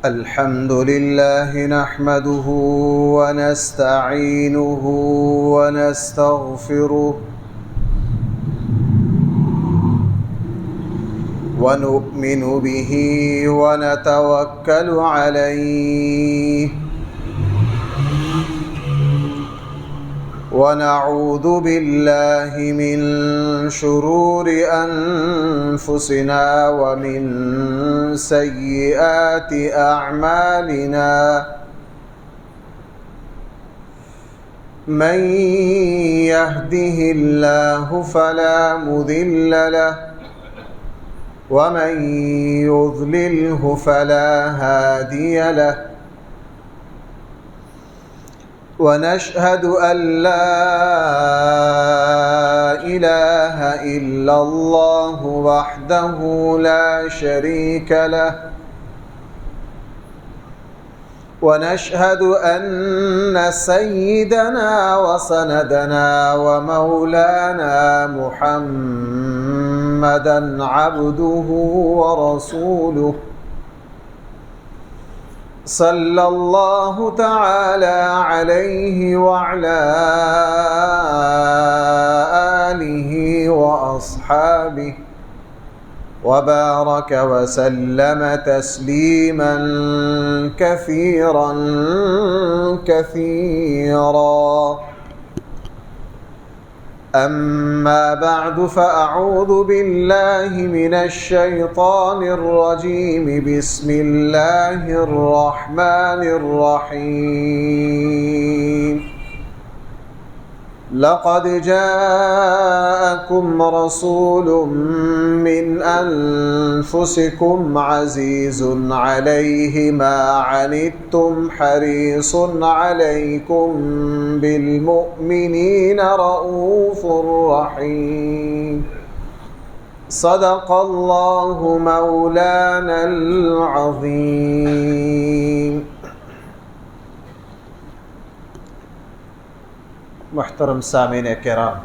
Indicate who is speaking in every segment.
Speaker 1: الحمد لله نحمده ونستعينه ونستغفره ونؤمن به ونتوكل عليه ونعوذ بالله من شرور أنفسنا ومن سيئات أعمالنا من يهده الله فلا مضل له ومن يضلله فلا هادي له ونشهد أن لا إله إلا الله وحده لا شريك له ونشهد أن سيدنا وسندنا ومولانا محمدا عبده ورسوله صلى الله تعالى عليه وعلى آله وأصحابه وبارك وسلم تسليما كثيرا كثيرا. أما بعد فأعوذ بالله من الشيطان الرجيم. بسم الله الرحمن الرحيم. لقد جاءكم رسول من أنفسكم عزيز عليه ما عنتم حريص عليكم بالمؤمنين رؤوف رحيم. صدق الله مولانا العظيم. محترم سامعین کرام،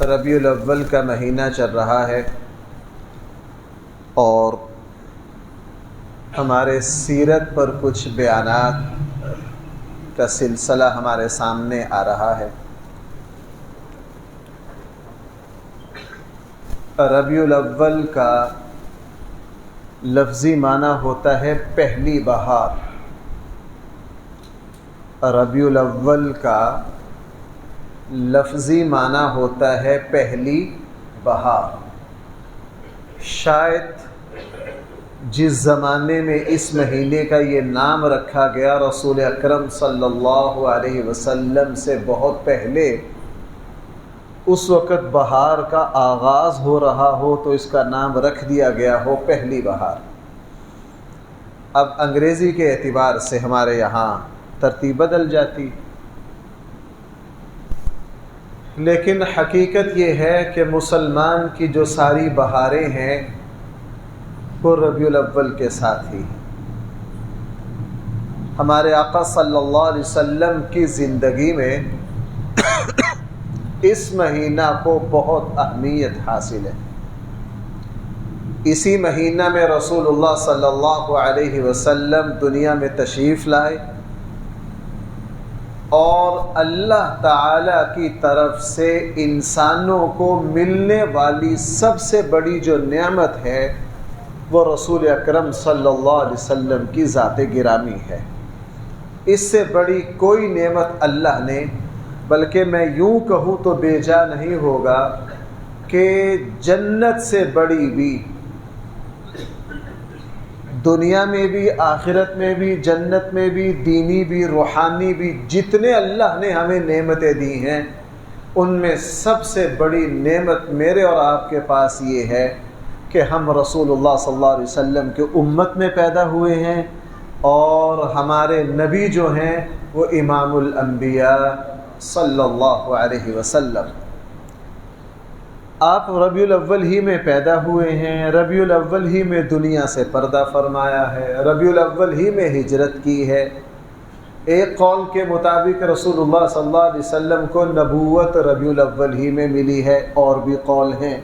Speaker 1: ربیع الاول کا مہینہ چل رہا ہے اور ہمارے سیرت پر کچھ بیانات کا سلسلہ ہمارے سامنے آ رہا ہے. ربیع الاول کا لفظی معنی ہوتا ہے پہلی بہار. ربیع الاول کا لفظی معنی ہوتا ہے پہلی بہار. شاید جس زمانے میں اس مہینے کا یہ نام رکھا گیا رسول اکرم صلی اللہ علیہ وسلم سے بہت پہلے اس وقت بہار کا آغاز ہو رہا ہو تو اس کا نام رکھ دیا گیا ہو پہلی بہار. اب انگریزی کے اعتبار سے ہمارے یہاں ترتیب بدل جاتی، لیکن حقیقت یہ ہے کہ مسلمان کی جو ساری بہاریں ہیں وہ ربیع الاول کے ساتھ ہی. ہمارے آقا صلی اللہ علیہ وسلم کی زندگی میں اس مہینہ کو بہت اہمیت حاصل ہے. اسی مہینہ میں رسول اللہ صلی اللہ علیہ وسلم دنیا میں تشریف لائے اور اللہ تعالی کی طرف سے انسانوں کو ملنے والی سب سے بڑی جو نعمت ہے وہ رسول اکرم صلی اللہ علیہ وسلم کی ذات گرامی ہے. اس سے بڑی کوئی نعمت اللہ نے، بلکہ میں یوں کہوں تو بے جا نہیں ہوگا کہ جنت سے بڑی بھی، دنیا میں بھی آخرت میں بھی، جنت میں بھی، دینی بھی روحانی بھی، جتنے اللہ نے ہمیں نعمتیں دی ہیں ان میں سب سے بڑی نعمت میرے اور آپ کے پاس یہ ہے کہ ہم رسول اللہ صلی اللہ علیہ وسلم کے امت میں پیدا ہوئے ہیں اور ہمارے نبی جو ہیں وہ امام الانبیاء صلی اللہ علیہ وسلم. آپ ربیع الاول ہی میں پیدا ہوئے ہیں، ربیع الاول ہی میں دنیا سے پردہ فرمایا ہے، ربیع الاول ہی میں ہجرت کی ہے. ایک قول کے مطابق رسول اللہ صلی اللہ علیہ وسلم کو نبوت ربیع الاول ہی میں ملی ہے، اور بھی قول ہیں.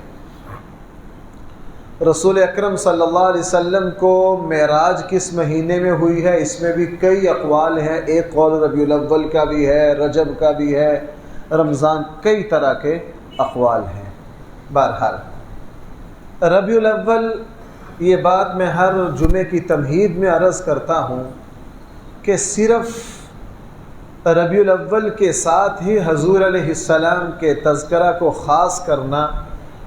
Speaker 1: رسول اکرم صلی اللہ علیہ وسلم کو معراج کس مہینے میں ہوئی ہے، اس میں بھی کئی اقوال ہیں. ایک قول ربیع الاول کا بھی ہے، رجب کا بھی ہے، رمضان، کئی طرح کے اقوال ہیں. بہرحال ربیع الاول، یہ بات میں ہر جمعے کی تمہید میں عرض کرتا ہوں کہ صرف ربیع الاول کے ساتھ ہی حضور علیہ السلام کے تذکرہ کو خاص کرنا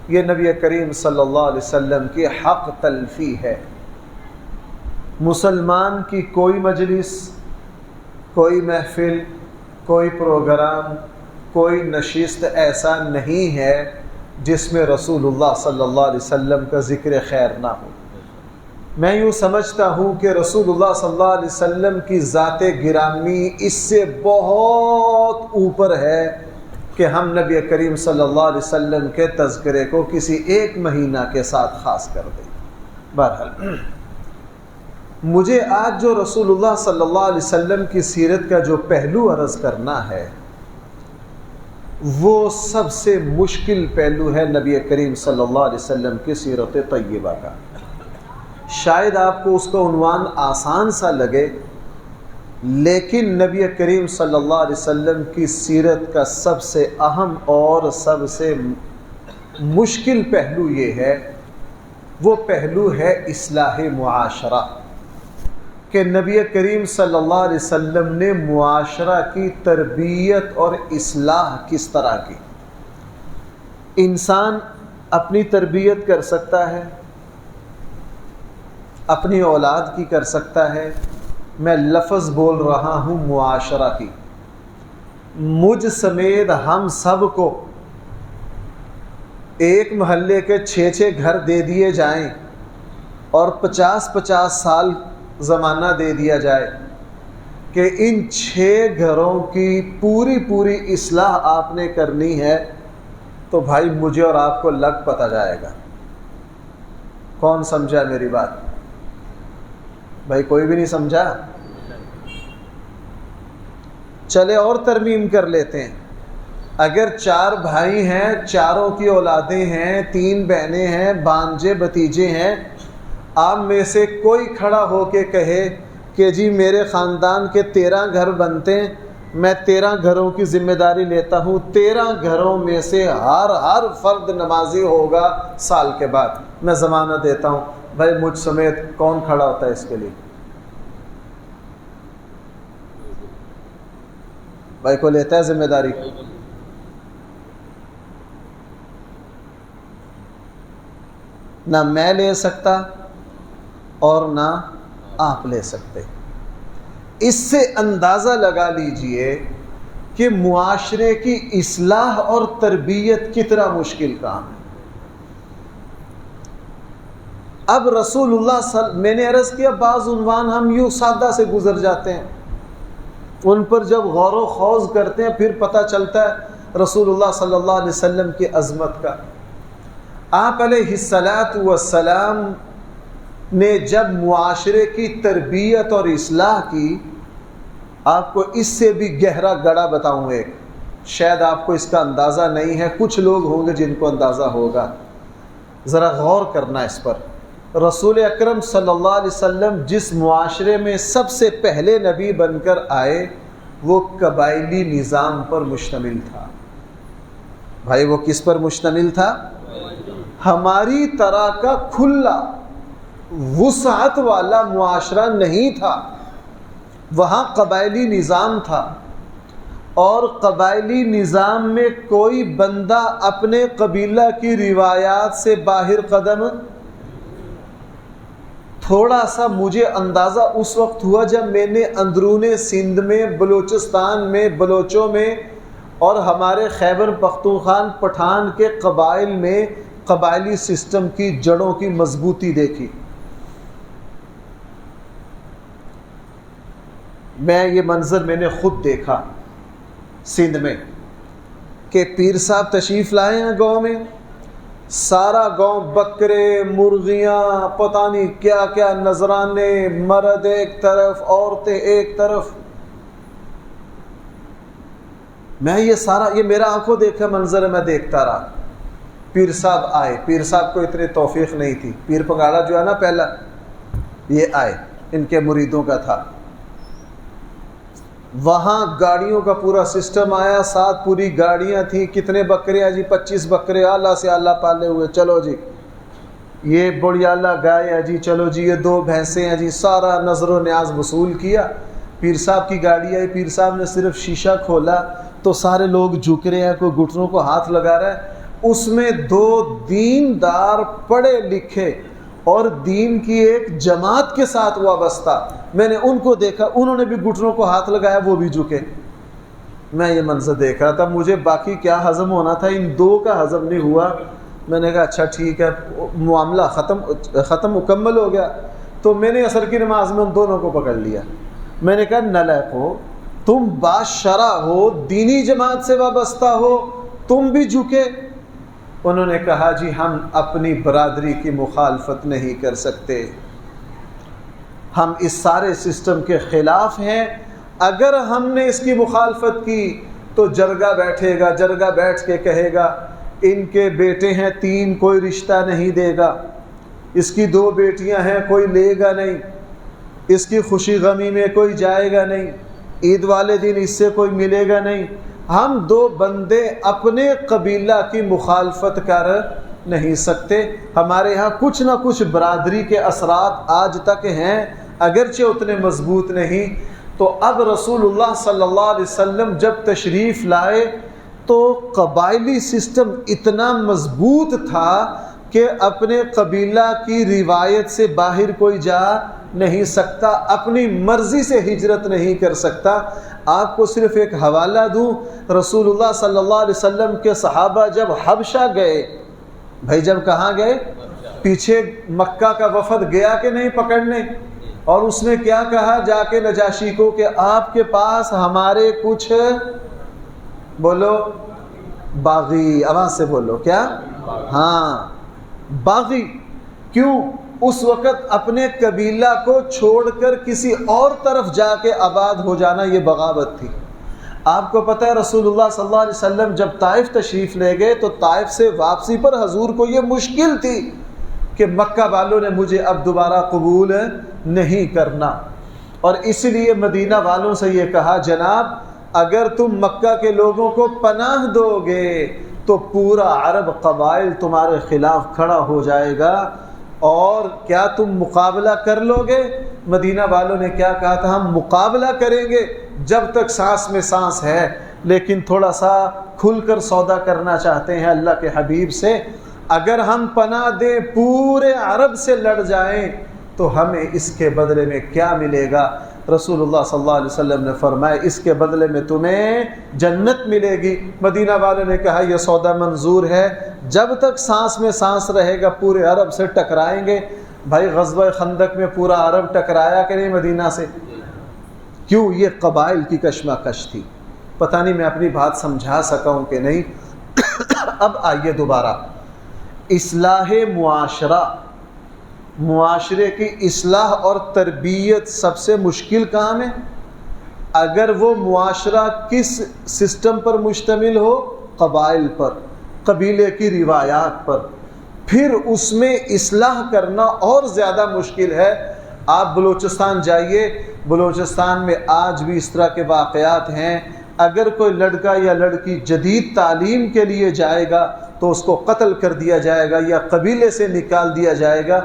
Speaker 1: یہ نبی کریم صلی اللہ علیہ وسلم کی حق تلفی ہے. مسلمان کی کوئی مجلس، کوئی محفل، کوئی پروگرام، کوئی نشست ایسا نہیں ہے جس میں رسول اللہ صلی اللہ علیہ وسلم کا ذکر خیر نہ ہو. میں یوں سمجھتا ہوں کہ رسول اللہ صلی اللہ علیہ وسلم کی ذات گرامی اس سے بہت اوپر ہے کہ ہم نبی کریم صلی اللہ علیہ وسلم کے تذکرے کو کسی ایک مہینہ کے ساتھ خاص کر دیں. بہرحال مجھے آج جو رسول اللہ صلی اللہ علیہ وسلم کی سیرت کا جو پہلو عرض کرنا ہے وہ سب سے مشکل پہلو ہے نبی کریم صلی اللہ علیہ وسلم کی سیرت طیبہ کا. شاید آپ کو اس کا عنوان آسان سا لگے، لیکن نبی کریم صلی اللہ علیہ وسلم کی سیرت کا سب سے اہم اور سب سے مشکل پہلو یہ ہے، وہ پہلو ہے اصلاح معاشرہ، کہ نبی کریم صلی اللہ علیہ وسلم نے معاشرہ کی تربیت اور اصلاح کس طرح کی. انسان اپنی تربیت کر سکتا ہے، اپنی اولاد کی کر سکتا ہے. میں لفظ بول رہا ہوں معاشرہ کی. مجھ سمیت ہم سب کو ایک محلے کے 6 گھر دے دیے جائیں اور 50 سال زمانہ دے دیا جائے کہ ان 6 گھروں کی پوری اصلاح آپ نے کرنی ہے، تو بھائی مجھے اور آپ کو لگ پتہ جائے گا. کون سمجھا میری بات؟ بھائی کوئی بھی نہیں سمجھا؟ چلے اور ترمیم کر لیتے ہیں. اگر 4 بھائی ہیں، چاروں کی اولادیں ہیں، 3 بہنیں ہیں، بھانجے بھتیجے ہیں، آپ میں سے کوئی کھڑا ہو کے کہے کہ جی میرے خاندان کے 13 گھر بنتے ہیں، میں 13 گھروں کی ذمہ داری لیتا ہوں، 13 گھروں میں سے ہر فرد نمازی ہوگا سال کے بعد، میں ضمانت دیتا ہوں. بھائی مجھ سمیت کون کھڑا ہوتا ہے اس کے لیے؟ بھائی کو لیتا ہے ذمہ داری؟ نہ میں لے سکتا اور نہ آپ لے سکتے. اس سے اندازہ لگا لیجئے کہ معاشرے کی اصلاح اور تربیت کتنا مشکل کام ہے. اب رسول اللہ میں نے عرض کیا بعض عنوان ہم یوں سادہ سے گزر جاتے ہیں، ان پر جب غور و خوض کرتے ہیں پھر پتہ چلتا ہے رسول اللہ صلی اللہ علیہ وسلم کی عظمت کا. آپ علیہ الصلاۃ والسلام نے جب معاشرے کی تربیت اور اصلاح کی، آپ کو اس سے بھی گہرا گڑا بتاؤں ایک، شاید آپ کو اس کا اندازہ نہیں ہے، کچھ لوگ ہوں گے جن کو اندازہ ہوگا، ذرا غور کرنا اس پر. رسول اکرم صلی اللہ علیہ وسلم جس معاشرے میں سب سے پہلے نبی بن کر آئے وہ قبائلی نظام پر مشتمل تھا. بھائی وہ کس پر مشتمل تھا؟ ہماری طرح کا کھلا وسعت والا معاشرہ نہیں تھا، وہاں قبائلی نظام تھا، اور قبائلی نظام میں کوئی بندہ اپنے قبیلہ کی روایات سے باہر قدم. تھوڑا سا مجھے اندازہ اس وقت ہوا جب میں نے اندرون سندھ میں، بلوچستان میں، بلوچوں میں اور ہمارے خیبر پختونخوا پٹھان کے قبائل میں قبائلی سسٹم کی جڑوں کی مضبوطی دیکھی. یہ منظر میں نے خود دیکھا سندھ میں کہ پیر صاحب تشریف لائے ہیں گاؤں میں، سارا گاؤں بکرے، مرغیاں، پتہ نہیں کیا کیا، نذرانے، مرد ایک طرف، عورتیں ایک طرف. میں یہ میرا آنکھوں دیکھا منظر ہے، میں دیکھتا رہا. پیر صاحب آئے. پیر صاحب کو اتنی توفیق نہیں تھی. پیر پگاڑا جو ہے نا پہلا، یہ آئے، ان کے مریدوں کا تھا. وہاں گاڑیوں کا پورا سسٹم آیا، ساتھ پوری گاڑیاں تھیں. کتنے بکرے ہیں جی؟ 25 بکرے اعلیٰ سے اعلیٰ پالے ہوئے. چلو جی یہ بڑی اعلیٰ گائے ہے جی، چلو جی یہ 2 بھینسیں ہیں جی. سارا نظر و نیاز وصول کیا. پیر صاحب کی گاڑی آئی. پیر صاحب نے صرف شیشہ کھولا تو سارے لوگ جھک رہے ہیں، کوئی گھٹنوں کو ہاتھ لگا رہا ہے. اس میں 2 دیندار پڑھے لکھے اور دین کی ایک جماعت کے ساتھ وابستہ، میں نے ان کو دیکھا، انہوں نے بھی گھٹنوں کو ہاتھ لگایا، وہ بھی جھکے. میں یہ منظر دیکھ رہا تھا. مجھے باقی کیا ہضم ہونا تھا، ان 2 کا ہضم نہیں ہوا. میں نے کہا اچھا ٹھیک ہے، معاملہ ختم مکمل ہو گیا. تو میں نے عصر کی نماز میں ان دونوں کو پکڑ لیا. میں نے کہا نالائق ہو، تم باشرع ہو، دینی جماعت سے وابستہ ہو، تم بھی جھکے. انہوں نے کہا جی ہم اپنی برادری کی مخالفت نہیں کر سکتے، ہم اس سارے سسٹم کے خلاف ہیں. اگر ہم نے اس کی مخالفت کی تو جرگہ بیٹھے گا، جرگہ بیٹھ کے کہے گا ان کے بیٹے ہیں 3، کوئی رشتہ نہیں دے گا. اس کی 2 بیٹیاں ہیں، کوئی لے گا نہیں. اس کی خوشی غمی میں کوئی جائے گا نہیں. عید والے دن اس سے کوئی ملے گا نہیں. ہم 2 بندے اپنے قبیلہ کی مخالفت کر نہیں سکتے. ہمارے ہاں کچھ نہ کچھ برادری کے اثرات آج تک ہیں، اگرچہ اتنے مضبوط نہیں. تو اب رسول اللہ صلی اللہ علیہ وسلم جب تشریف لائے تو قبائلی سسٹم اتنا مضبوط تھا کہ اپنے قبیلہ کی روایت سے باہر کوئی جا نہیں سکتا، اپنی مرضی سے ہجرت نہیں کر سکتا. آپ کو صرف ایک حوالہ دوں، رسول اللہ صلی اللہ علیہ وسلم کے صحابہ جب حبشہ گئے، بھائی جب کہاں گئے؟ پیچھے مکہ کا وفد گیا کہ نہیں پکڑنے، اور اس نے کیا کہا جا کے نجاشی کو کہ آپ کے پاس ہمارے کچھ، بولو باغی، آواز سے بولو، کیا؟ ہاں باغی. کیوں؟ اس وقت اپنے قبیلہ کو چھوڑ کر کسی اور طرف جا کے آباد ہو جانا یہ بغاوت تھی. آپ کو پتہ ہے رسول اللہ صلی اللہ علیہ وسلم جب طائف تشریف لے گئے تو طائف سے واپسی پر حضور کو یہ مشکل تھی کہ مکہ والوں نے مجھے اب دوبارہ قبول نہیں کرنا، اور اس لیے مدینہ والوں سے یہ کہا جناب اگر تم مکہ کے لوگوں کو پناہ دو گے تو پورا عرب قبائل تمہارے خلاف کھڑا ہو جائے گا، اور کیا تم مقابلہ کر لو گے؟ مدینہ والوں نے کیا کہا تھا؟ ہم مقابلہ کریں گے جب تک سانس میں سانس ہے، لیکن تھوڑا سا کھل کر سودا کرنا چاہتے ہیں اللہ کے حبیب سے. اگر ہم پناہ دیں، پورے عرب سے لڑ جائیں تو ہمیں اس کے بدلے میں کیا ملے گا؟ رسول اللہ صلی اللہ علیہ وسلم نے فرمایا اس کے بدلے میں تمہیں جنت ملے گی. مدینہ والوں نے کہا یہ سودا منظور ہے، جب تک سانس میں سانس رہے گا پورے عرب سے ٹکرائیں گے. بھائی غزوہ خندق میں پورا عرب ٹکرایا کہ نہیں مدینہ سے؟ کیوں؟ یہ قبائل کی کشمکش تھی. پتہ نہیں میں اپنی بات سمجھا سکا ہوں کہ نہیں. اب آئیے دوبارہ اصلاح معاشرہ، معاشرے کی اصلاح اور تربیت سب سے مشکل کام ہے. اگر وہ معاشرہ کس سسٹم پر مشتمل ہو؟ قبائل پر، قبیلے کی روایات پر، پھر اس میں اصلاح کرنا اور زیادہ مشکل ہے. آپ بلوچستان جائیے، بلوچستان میں آج بھی اس طرح کے واقعات ہیں. اگر کوئی لڑکا یا لڑکی جدید تعلیم کے لیے جائے گا تو اس کو قتل کر دیا جائے گا یا قبیلے سے نکال دیا جائے گا.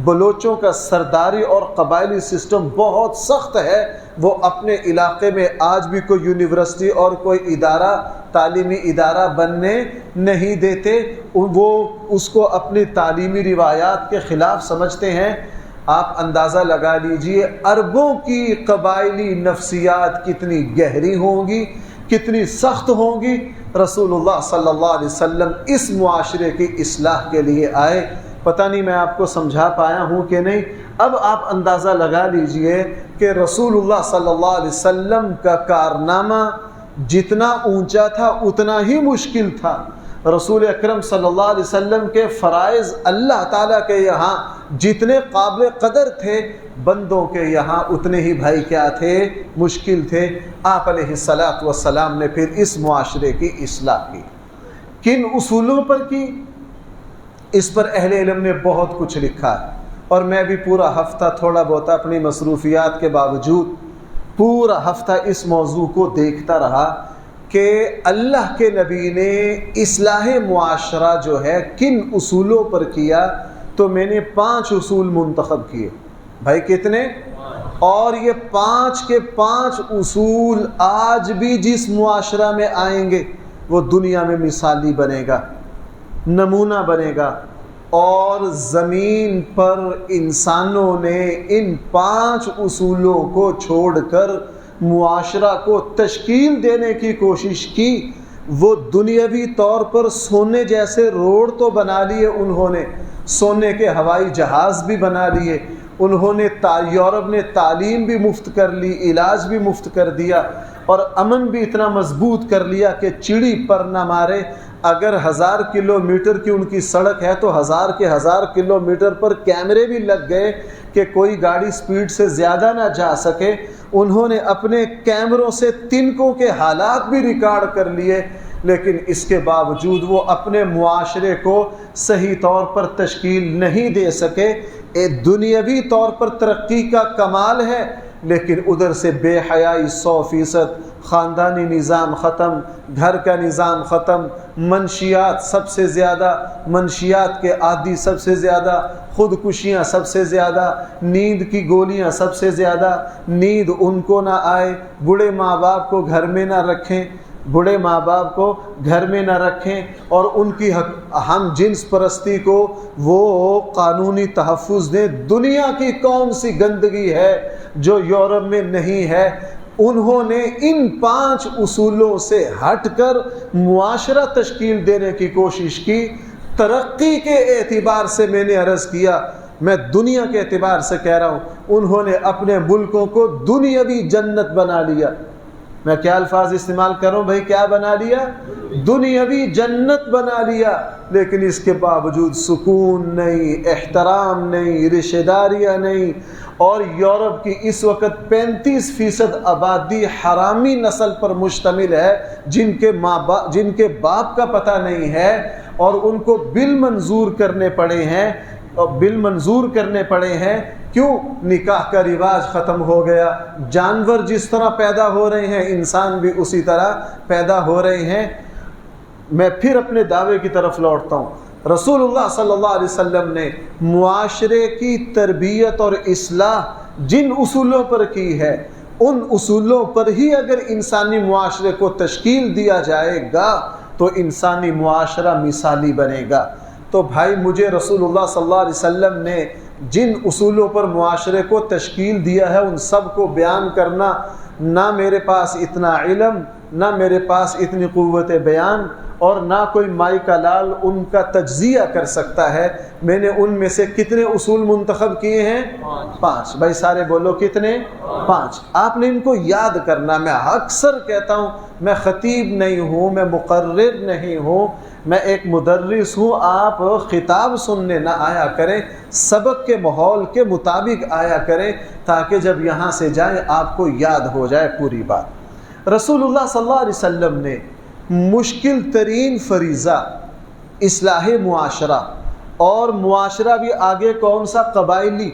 Speaker 1: بلوچوں کا سرداری اور قبائلی سسٹم بہت سخت ہے. وہ اپنے علاقے میں آج بھی کوئی یونیورسٹی اور کوئی ادارہ، تعلیمی ادارہ بننے نہیں دیتے. وہ اس کو اپنی تعلیمی روایات کے خلاف سمجھتے ہیں. آپ اندازہ لگا لیجئے عربوں کی قبائلی نفسیات کتنی گہری ہوں گی، کتنی سخت ہوں گی. رسول اللہ صلی اللہ علیہ وسلم اس معاشرے کی اصلاح کے لیے آئے. پتہ نہیں میں آپ کو سمجھا پایا ہوں کہ نہیں. اب آپ اندازہ لگا لیجئے کہ رسول اللہ صلی اللہ علیہ وسلم کا کارنامہ جتنا اونچا تھا اتنا ہی مشکل تھا. رسول اکرم صلی اللہ علیہ وسلم کے فرائض اللہ تعالیٰ کے یہاں جتنے قابل قدر تھے، بندوں کے یہاں اتنے ہی بھائی کیا تھے؟ مشکل تھے. آپ علیہ الصلاۃ والسلام نے پھر اس معاشرے کی اصلاح کی. کن اصولوں پر کی؟ اس پر اہل علم نے بہت کچھ لکھا ہے، اور میں بھی پورا ہفتہ تھوڑا بہت اپنی مصروفیات کے باوجود پورا ہفتہ اس موضوع کو دیکھتا رہا کہ اللہ کے نبی نے اصلاح معاشرہ جو ہے کن اصولوں پر کیا. تو میں نے 5 اصول منتخب کیے. بھائی کتنے؟ اور یہ 5 کے 5 اصول آج بھی جس معاشرہ میں آئیں گے وہ دنیا میں مثالی بنے گا، نمونہ بنے گا. اور زمین پر انسانوں نے ان 5 اصولوں کو چھوڑ کر معاشرہ کو تشکیل دینے کی کوشش کی. وہ دنیاوی طور پر سونے جیسے روڈ تو بنا لیے انہوں نے، سونے کے ہوائی جہاز بھی بنا لیے انہوں نے، یورپ نے تعلیم بھی مفت کر لی، علاج بھی مفت کر دیا، اور امن بھی اتنا مضبوط کر لیا کہ چڑی پر نہ مارے. اگر 1000 کلومیٹر کی ان کی سڑک ہے تو 1000 کے 1000 کلومیٹر پر کیمرے بھی لگ گئے کہ کوئی گاڑی سپیڈ سے زیادہ نہ جا سکے. انہوں نے اپنے کیمروں سے تنکوں کے حالات بھی ریکارڈ کر لیے، لیکن اس کے باوجود وہ اپنے معاشرے کو صحیح طور پر تشکیل نہیں دے سکے. دنیاوی طور پر ترقی کا کمال ہے، لیکن ادھر سے بے حیائی 100%، خاندانی نظام ختم، گھر کا نظام ختم، منشیات سب سے زیادہ، منشیات کے عادی سب سے زیادہ، خودکشیاں سب سے زیادہ، نیند کی گولیاں سب سے زیادہ. نیند ان کو نہ آئے، بوڑھے ماں باپ کو گھر میں نہ رکھیں، بوڑھے ماں باپ کو گھر میں نہ رکھیں، اور ان کی ہم جنس پرستی کو وہ قانونی تحفظ دیں. دنیا کی کون سی گندگی ہے جو یورپ میں نہیں ہے؟ انہوں نے ان 5 اصولوں سے ہٹ کر معاشرہ تشکیل دینے کی کوشش کی. ترقی کے اعتبار سے میں نے عرض کیا، میں دنیا کے اعتبار سے کہہ رہا ہوں، انہوں نے اپنے ملکوں کو دنیاوی جنت بنا لیا. میں کیا الفاظ استعمال کروں بھائی؟ کیا بنا لیا؟ دنیاوی جنت بنا لیا. لیکن اس کے باوجود سکون نہیں، احترام نہیں، رشتہ داریاں نہیں. اور یورپ کی اس وقت 35% آبادی حرامی نسل پر مشتمل ہے، جن کے باپ کا پتہ نہیں ہے، اور ان کو بل منظور کرنے پڑے ہیں. کیوں؟ نکاح کا رواج ختم ہو گیا. جانور جس طرح پیدا ہو رہے ہیں انسان بھی اسی طرح پیدا ہو رہے ہیں. میں پھر اپنے دعوے کی طرف لوٹتا ہوں. رسول اللہ صلی اللہ علیہ وسلم نے معاشرے کی تربیت اور اصلاح جن اصولوں پر کی ہے، ان اصولوں پر ہی اگر انسانی معاشرے کو تشکیل دیا جائے گا تو انسانی معاشرہ مثالی بنے گا. تو بھائی مجھے رسول اللہ صلی اللہ علیہ وسلم نے جن اصولوں پر معاشرے کو تشکیل دیا ہے ان سب کو بیان کرنا، نہ میرے پاس اتنا علم، نہ میرے پاس اتنی قوت بیان، اور نہ کوئی مائی کا لال ان کا تجزیہ کر سکتا ہے. میں نے ان میں سے کتنے اصول منتخب کیے ہیں؟ 5. بھائی سارے بولو کتنے؟ 5. آپ نے ان کو یاد کرنا. میں اکثر کہتا ہوں میں خطیب نہیں ہوں، میں مقرر نہیں ہوں، میں ایک مدرس ہوں. آپ خطاب سننے نہ آیا کریں، سبق کے ماحول کے مطابق آیا کریں تاکہ جب یہاں سے جائیں آپ کو یاد ہو جائے پوری بات. رسول اللہ صلی اللہ علیہ وسلم نے مشکل ترین فریضہ اصلاح معاشرہ، اور معاشرہ بھی آگے کون سا؟ قبائلی.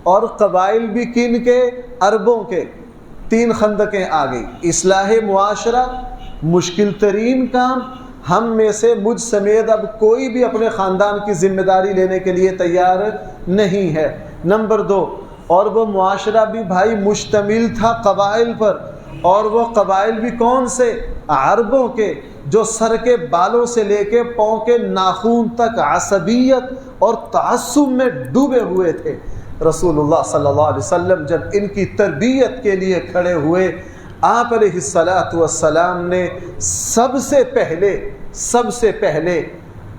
Speaker 1: اور قبائل بھی کن کے؟ عربوں کے. 3 خندقیں آ گئی. اصلاح معاشرہ مشکل ترین کام. ہم میں سے مجھ سمیت اب کوئی بھی اپنے خاندان کی ذمہ داری لینے کے لیے تیار نہیں ہے. نمبر 2، اور وہ معاشرہ بھی بھائی مشتمل تھا قبائل پر، اور وہ قبائل بھی کون سے؟ عربوں کے، جو سر کے بالوں سے لے کے پاؤں کے ناخون تک عصبیت اور تعصب میں ڈوبے ہوئے تھے. رسول اللہ صلی اللہ علیہ وسلم جب ان کی تربیت کے لیے کھڑے ہوئے، آپ علیہ السلام نے سب سے پہلے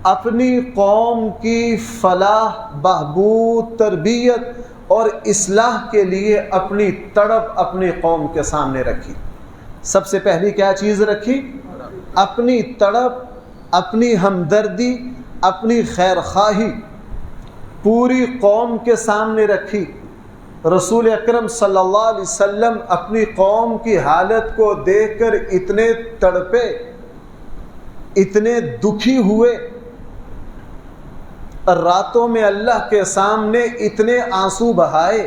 Speaker 1: اپنی قوم کی فلاح، بہبود، تربیت اور اصلاح کے لیے اپنی تڑپ اپنی قوم کے سامنے رکھی. سب سے پہلی کیا چیز رکھی؟ اپنی تڑپ، اپنی ہمدردی، اپنی خیر خواہی پوری قوم کے سامنے رکھی. رسول اکرم صلی اللہ علیہ وسلم اپنی قوم کی حالت کو دیکھ کر اتنے تڑپے، اتنے دکھی ہوئے راتوں میں اللہ کے سامنے اتنے آنسو بہائے،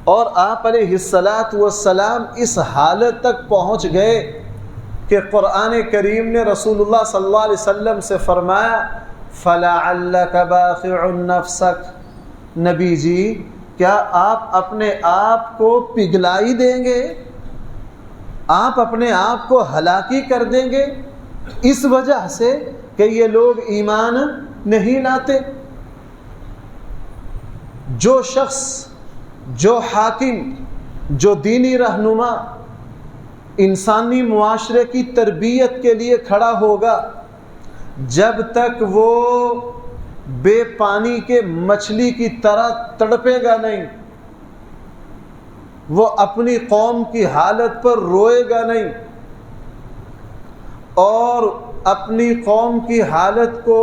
Speaker 1: اور آپ علیہ الصلاۃ والسلام اس حالت تک پہنچ گئے کہ قرآن کریم نے رسول اللہ صلی اللہ علیہ وسلم سے فرمایا فَلَعَلَّكَ بَاخِعٌ نَفْسَكَ، نبی جی کیا آپ اپنے آپ کو پگھلائی دیں گے، آپ اپنے آپ کو ہلاکی کر دیں گے اس وجہ سے کہ یہ لوگ ایمان نہیں لاتے؟ جو شخص، جو حاکم، جو دینی رہنما انسانی معاشرے کی تربیت کے لیے کھڑا ہوگا، جب تک وہ بے پانی کے مچھلی کی طرح تڑپے گا نہیں، وہ اپنی قوم کی حالت پر روئے گا نہیں، اور اپنی قوم کی حالت کو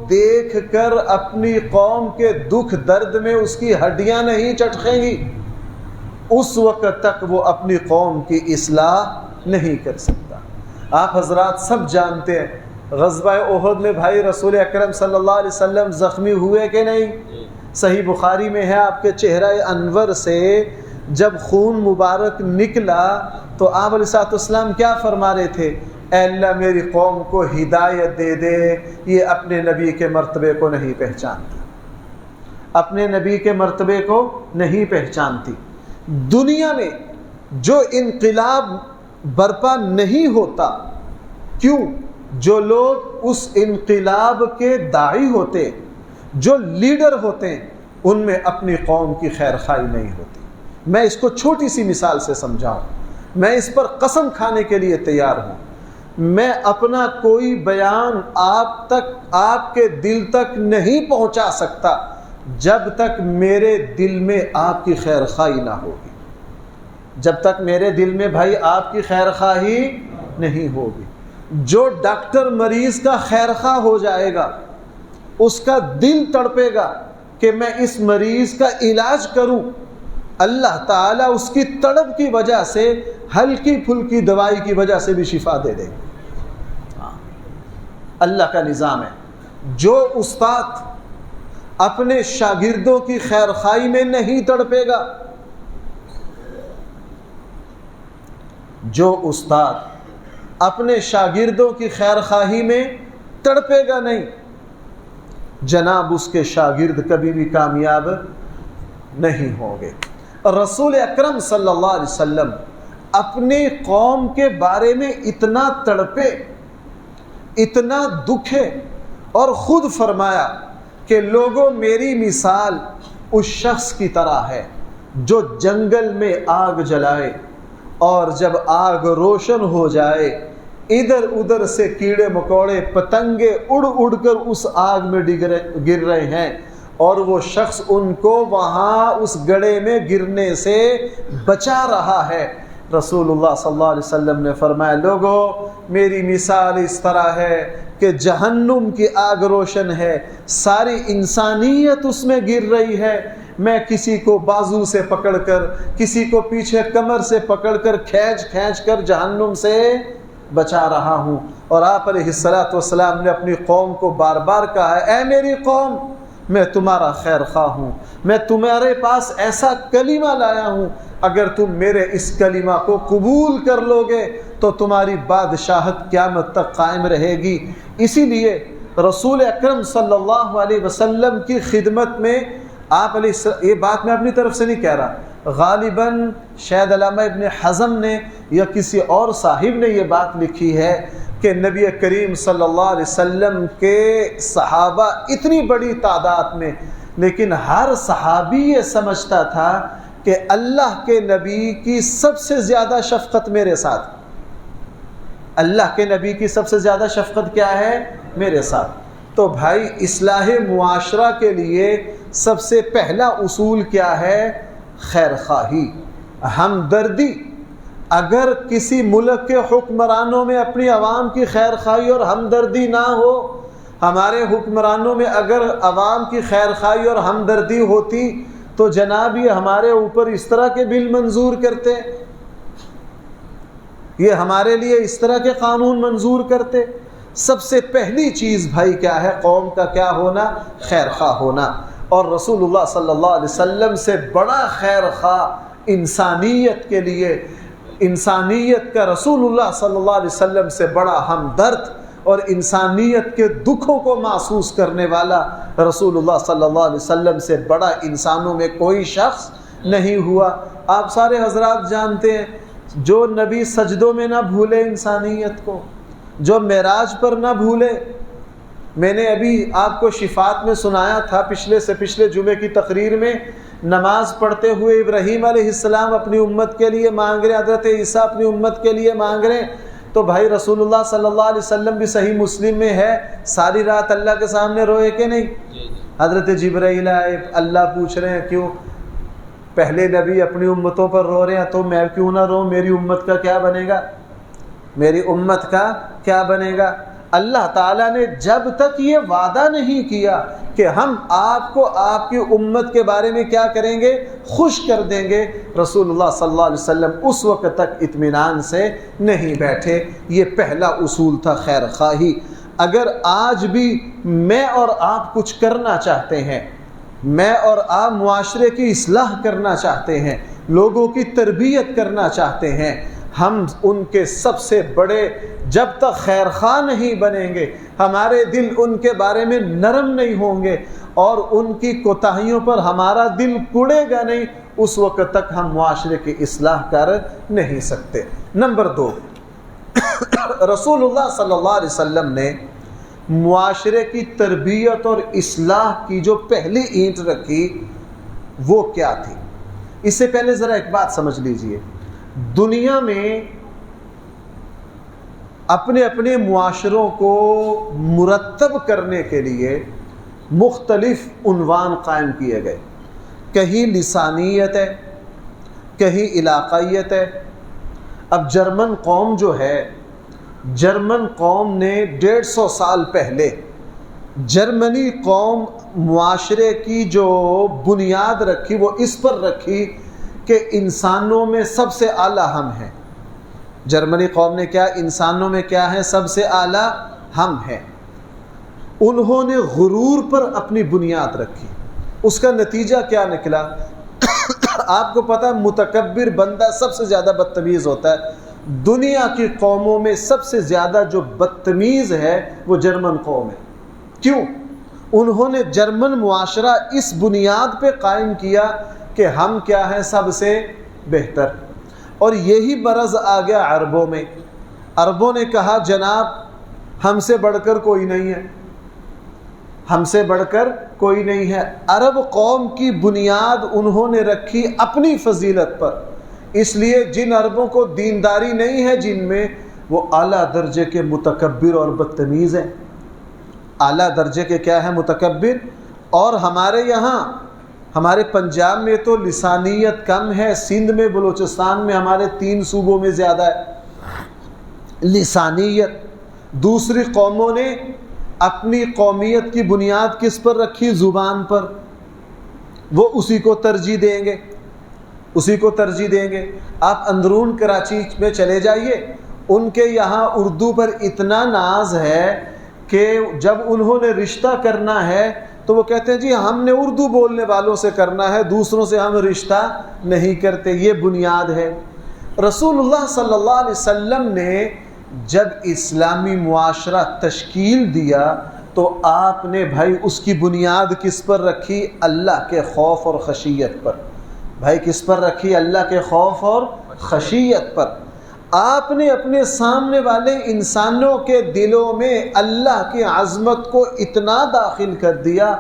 Speaker 1: دیکھ کر اپنی قوم کے دکھ درد میں اس کی ہڈیاں نہیں چٹکیں گی، اس وقت تک وہ اپنی قوم کی اصلاح نہیں کر سکتا۔ آپ حضرات سب جانتے ہیں غزوہ احد میں بھائی رسول اکرم صلی اللہ علیہ وسلم زخمی ہوئے کہ نہیں؟ صحیح بخاری میں ہے آپ کے چہرہ انور سے جب خون مبارک نکلا تو آپ علیہ السلام کیا فرما رہے تھے؟ اے اللہ میری قوم کو ہدایت دے دے، یہ اپنے نبی کے مرتبے کو نہیں پہچانتی، اپنے نبی کے مرتبے کو نہیں پہچانتی۔ دنیا میں جو انقلاب برپا نہیں ہوتا، کیوں؟ جو لوگ اس انقلاب کے داعی ہوتے، جو لیڈر ہوتے ہیں، ان میں اپنی قوم کی خیر خواہی نہیں ہوتی۔ میں اس کو چھوٹی سی مثال سے سمجھاؤں، میں اس پر قسم کھانے کے لیے تیار ہوں، میں اپنا کوئی بیان آپ تک، آپ کے دل تک نہیں پہنچا سکتا جب تک میرے دل میں آپ کی خیر خواہی نہ ہوگی، جب تک میرے دل میں بھائی آپ کی خیر خواہی نہیں ہوگی۔ جو ڈاکٹر مریض کا خیر خواہ ہو جائے گا، اس کا دل تڑپے گا کہ میں اس مریض کا علاج کروں، اللہ تعالیٰ اس کی تڑپ کی وجہ سے، ہلکی پھلکی دوائی کی وجہ سے بھی شفا دے دے گا۔ اللہ کا نظام ہے۔ جو استاد اپنے شاگردوں کی خیر خواہی میں نہیں تڑپے گا، جو استاد اپنے شاگردوں کی خیر خواہی میں تڑپے گا نہیں، جناب اس کے شاگرد کبھی بھی کامیاب نہیں ہوں گے۔ رسول اکرم صلی اللہ علیہ وسلم اپنے قوم کے بارے میں اتنا تڑپے، اتنا دکھے، اور خود فرمایا کہ لوگوں میری مثال اس شخص کی طرح ہے جو جنگل میں آگ جلائے، اور جب آگ روشن ہو جائے ادھر ادھر سے کیڑے مکوڑے پتنگے اڑ اڑ کر اس آگ میں گر رہے ہیں، اور وہ شخص ان کو وہاں اس گڑھے میں گرنے سے بچا رہا ہے۔ رسول اللہ صلی اللہ علیہ وسلم نے فرمایا لوگوں میری مثال اس طرح ہے کہ جہنم کی آگ روشن ہے، ساری انسانیت اس میں گر رہی ہے، میں کسی کو بازو سے پکڑ کر، کسی کو پیچھے کمر سے پکڑ کر کھینچ کر جہنم سے بچا رہا ہوں۔ اور آپ علیہ الصلاۃ والسلام نے اپنی قوم کو بار بار کہا ہے اے میری قوم میں تمہارا خیر خواہ ہوں، میں تمہارے پاس ایسا کلمہ لایا ہوں، اگر تم میرے اس کلمہ کو قبول کر لو گے تو تمہاری بادشاہت قیامت تک قائم رہے گی۔ اسی لیے رسول اکرم صلی اللہ علیہ وسلم کی خدمت میں آپ علیہ، یہ بات میں اپنی طرف سے نہیں کہہ رہا، غالباً شاید علامہ ابن حزم نے یا کسی اور صاحب نے یہ بات لکھی ہے کہ نبی کریم صلی اللہ علیہ وسلم کے صحابہ اتنی بڑی تعداد میں، لیکن ہر صحابی یہ سمجھتا تھا کہ اللہ کے نبی کی سب سے زیادہ شفقت میرے ساتھ، اللہ کے نبی کی سب سے زیادہ شفقت کیا ہے؟ میرے ساتھ۔ تو بھائی اصلاح معاشرہ کے لیے سب سے پہلا اصول کیا ہے؟ خیر خواہی، ہمدردی۔ اگر کسی ملک کے حکمرانوں میں اپنی عوام کی خیر خواہی اور ہمدردی نہ ہو، ہمارے حکمرانوں میں اگر عوام کی خیر خواہی اور ہمدردی ہوتی تو جناب یہ ہمارے اوپر اس طرح کے بل منظور کرتے، یہ ہمارے لیے اس طرح کے قانون منظور کرتے۔ سب سے پہلی چیز بھائی کیا ہے؟ قوم کا کیا ہونا؟ خیر خواہ ہونا. اور رسول اللہ صلی اللہ علیہ وسلم سے بڑا خیر خواہ انسانیت کے لیے، انسانیت کا رسول اللہ صلی اللہ علیہ وسلم سے بڑا ہمدرد اور انسانیت کے دکھوں کو محسوس کرنے والا رسول اللہ صلی اللہ علیہ وسلم سے بڑا انسانوں میں کوئی شخص نہیں ہوا. آپ سارے حضرات جانتے ہیں، جو نبی سجدوں میں نہ بھولے انسانیت کو، جو معراج پر نہ بھولے. میں نے ابھی آپ کو شفاعت میں سنایا تھا پچھلے سے پچھلے جمعے کی تقریر میں، نماز پڑھتے ہوئے ابراہیم علیہ السلام اپنی امت کے لیے مانگ رہے، حضرت عیسیٰ اپنی امت کے لیے مانگ رہے. تو بھائی رسول اللہ صلی اللہ علیہ وسلم بھی صحیح مسلم میں ہے، ساری رات اللہ کے سامنے روئے کہ نہیں؟ حضرت جبرائیل آئے، اللہ پوچھ رہے ہیں کیوں؟ پہلے نبی اپنی امتوں پر رو رہے ہیں تو میں کیوں نہ رو؟ میری امت کا کیا بنے گا؟ میری امت کا کیا بنے گا؟ اللہ تعالیٰ نے جب تک یہ وعدہ نہیں کیا کہ ہم آپ کو آپ کی امت کے بارے میں کیا کریں گے؟ خوش کر دیں گے، رسول اللہ صلی اللہ علیہ وسلم اس وقت تک اطمینان سے نہیں بیٹھے. یہ پہلا اصول تھا خیر خواہی. اگر آج بھی میں اور آپ کچھ کرنا چاہتے ہیں، میں اور آپ معاشرے کی اصلاح کرنا چاہتے ہیں، لوگوں کی تربیت کرنا چاہتے ہیں، ہم ان کے سب سے بڑے جب تک خیر خواہ نہیں بنیں گے، ہمارے دل ان کے بارے میں نرم نہیں ہوں گے اور ان کی کوتاہیوں پر ہمارا دل کڑے گا نہیں، اس وقت تک ہم معاشرے کی اصلاح کر نہیں سکتے. نمبر 2، رسول اللہ صلی اللہ علیہ وسلم نے معاشرے کی تربیت اور اصلاح کی جو پہلی اینٹ رکھی وہ کیا تھی؟ اس سے پہلے ذرا ایک بات سمجھ لیجئے، دنیا میں اپنے اپنے معاشروں کو مرتب کرنے کے لیے مختلف عنوان قائم کیے گئے. کہیں لسانیت ہے، کہیں علاقائیت ہے. اب جرمن قوم جو ہے، جرمن قوم نے 150 سال پہلے جرمنی قوم معاشرے کی جو بنیاد رکھی وہ اس پر رکھی کہ انسانوں میں سب سے اعلیٰ ہم ہیں. جرمنی قوم نے کیا؟ انسانوں میں کیا ہے؟ سب سے اعلیٰ ہم ہیں. انہوں نے غرور پر اپنی بنیاد رکھی. اس کا نتیجہ کیا نکلا؟ آپ کو پتہ متکبر بندہ سب سے زیادہ بدتمیز ہوتا ہے. دنیا کی قوموں میں سب سے زیادہ جو بدتمیز ہے وہ جرمن قوم ہے. کیوں؟ انہوں نے جرمن معاشرہ اس بنیاد پہ قائم کیا کہ ہم کیا ہیں؟ سب سے بہتر. اور یہی مرض آ گیا عربوں میں. عربوں نے کہا جناب ہم سے بڑھ کر کوئی نہیں ہے، ہم سے بڑھ کر کوئی نہیں ہے. عرب قوم کی بنیاد انہوں نے رکھی اپنی فضیلت پر. اس لیے جن عربوں کو دینداری نہیں ہے جن میں، وہ اعلیٰ درجے کے متکبر اور بدتمیز ہیں. اعلیٰ درجے کے کیا ہے؟ متکبر. اور ہمارے یہاں، ہمارے پنجاب میں تو لسانیت کم ہے، سندھ میں، بلوچستان میں، ہمارے 3 صوبوں میں زیادہ ہے لسانیت. دوسری قوموں نے اپنی قومیت کی بنیاد کس پر رکھی؟ زبان پر. وہ اسی کو ترجیح دیں گے، اسی کو ترجیح دیں گے. آپ اندرون کراچی میں چلے جائیے، ان کے یہاں اردو پر اتنا ناز ہے کہ جب انہوں نے رشتہ کرنا ہے تو وہ کہتے ہیں جی ہم نے اردو بولنے والوں سے کرنا ہے، دوسروں سے ہم رشتہ نہیں کرتے. یہ بنیاد ہے. رسول اللہ صلی اللہ علیہ وسلم نے جب اسلامی معاشرہ تشکیل دیا تو آپ نے بھائی اس کی بنیاد کس پر رکھی؟ اللہ کے خوف اور خشیت پر. بھائی کس پر رکھی؟ اللہ کے خوف اور خشیت پر. آپ نے اپنے سامنے والے انسانوں کے دلوں میں اللہ کی عظمت کو اتنا داخل کر دیا،